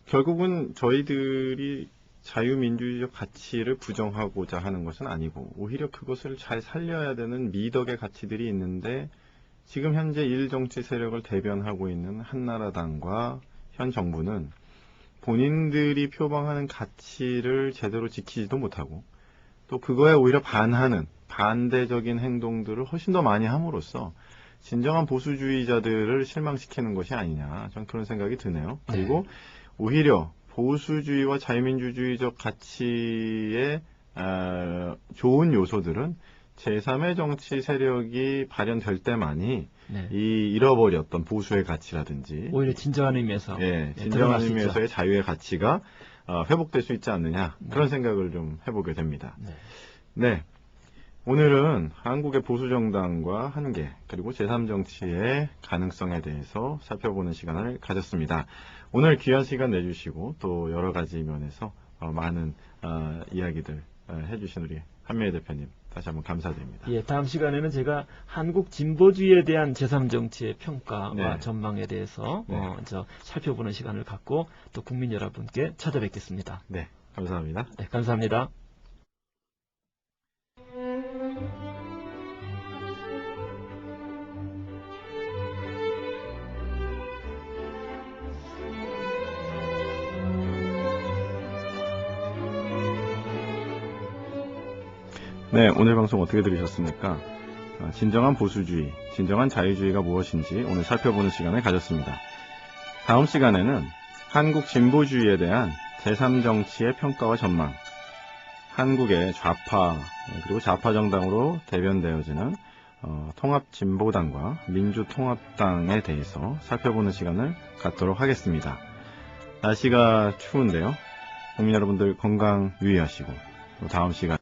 Speaker 1: 결국은 저희들이 자유민주주의적 가치를 부정하고자 하는 것은 아니고 오히려 그것을 잘 살려야 되는 미덕의 가치들이 있는데 지금 현재 일정치 세력을 대변하고 있는 한나라당과 현 정부는 본인들이 표방하는 가치를 제대로 지키지도 못하고 또 그거에 오히려 반하는 반대적인 행동들을 훨씬 더 많이 함으로써 진정한 보수주의자들을 실망시키는 것이 아니냐 저는 그런 생각이 드네요. 그리고 오히려 보수주의와 자유민주주의적 가치의 좋은 요소들은 제3의 정치 세력이 발현될 때만이
Speaker 2: 네.
Speaker 1: 이 잃어버렸던 보수의 가치라든지
Speaker 2: 오히려 진정한 의미에서
Speaker 1: 예,
Speaker 2: 네,
Speaker 1: 진정한
Speaker 2: 드러날 수 있죠.
Speaker 1: 의미에서의 자유의 가치가 회복될 수 있지 않느냐 그런 생각을 좀 해보게 됩니다.
Speaker 2: 네.
Speaker 1: 네, 오늘은 한국의 보수정당과 한계 그리고 제3정치의 가능성에 대해서 살펴보는 시간을 가졌습니다. 오늘 귀한 시간 내주시고 또 여러 가지 면에서 많은 이야기들 해주신 우리 한미애 대표님 다시 한번 감사드립니다.
Speaker 2: 예, 다음 시간에는 제가 한국 진보주의에 대한 제3정치의 평가와
Speaker 1: 네.
Speaker 2: 전망에 대해서
Speaker 1: 네.
Speaker 2: 살펴보는 시간을 갖고 또 국민 여러분께 찾아뵙겠습니다.
Speaker 1: 네, 감사합니다.
Speaker 2: 네, 감사합니다.
Speaker 1: 네, 오늘 방송 어떻게 들으셨습니까? 진정한 보수주의, 진정한 자유주의가 무엇인지 오늘 살펴보는 시간을 가졌습니다. 다음 시간에는 한국 진보주의에 대한 제3정치의 평가와 전망, 한국의 좌파 그리고 좌파 정당으로 대변되어지는 통합진보당과 민주통합당에 대해서 살펴보는 시간을 갖도록 하겠습니다. 날씨가 추운데요. 국민 여러분들 건강 유의하시고 또 다음 시간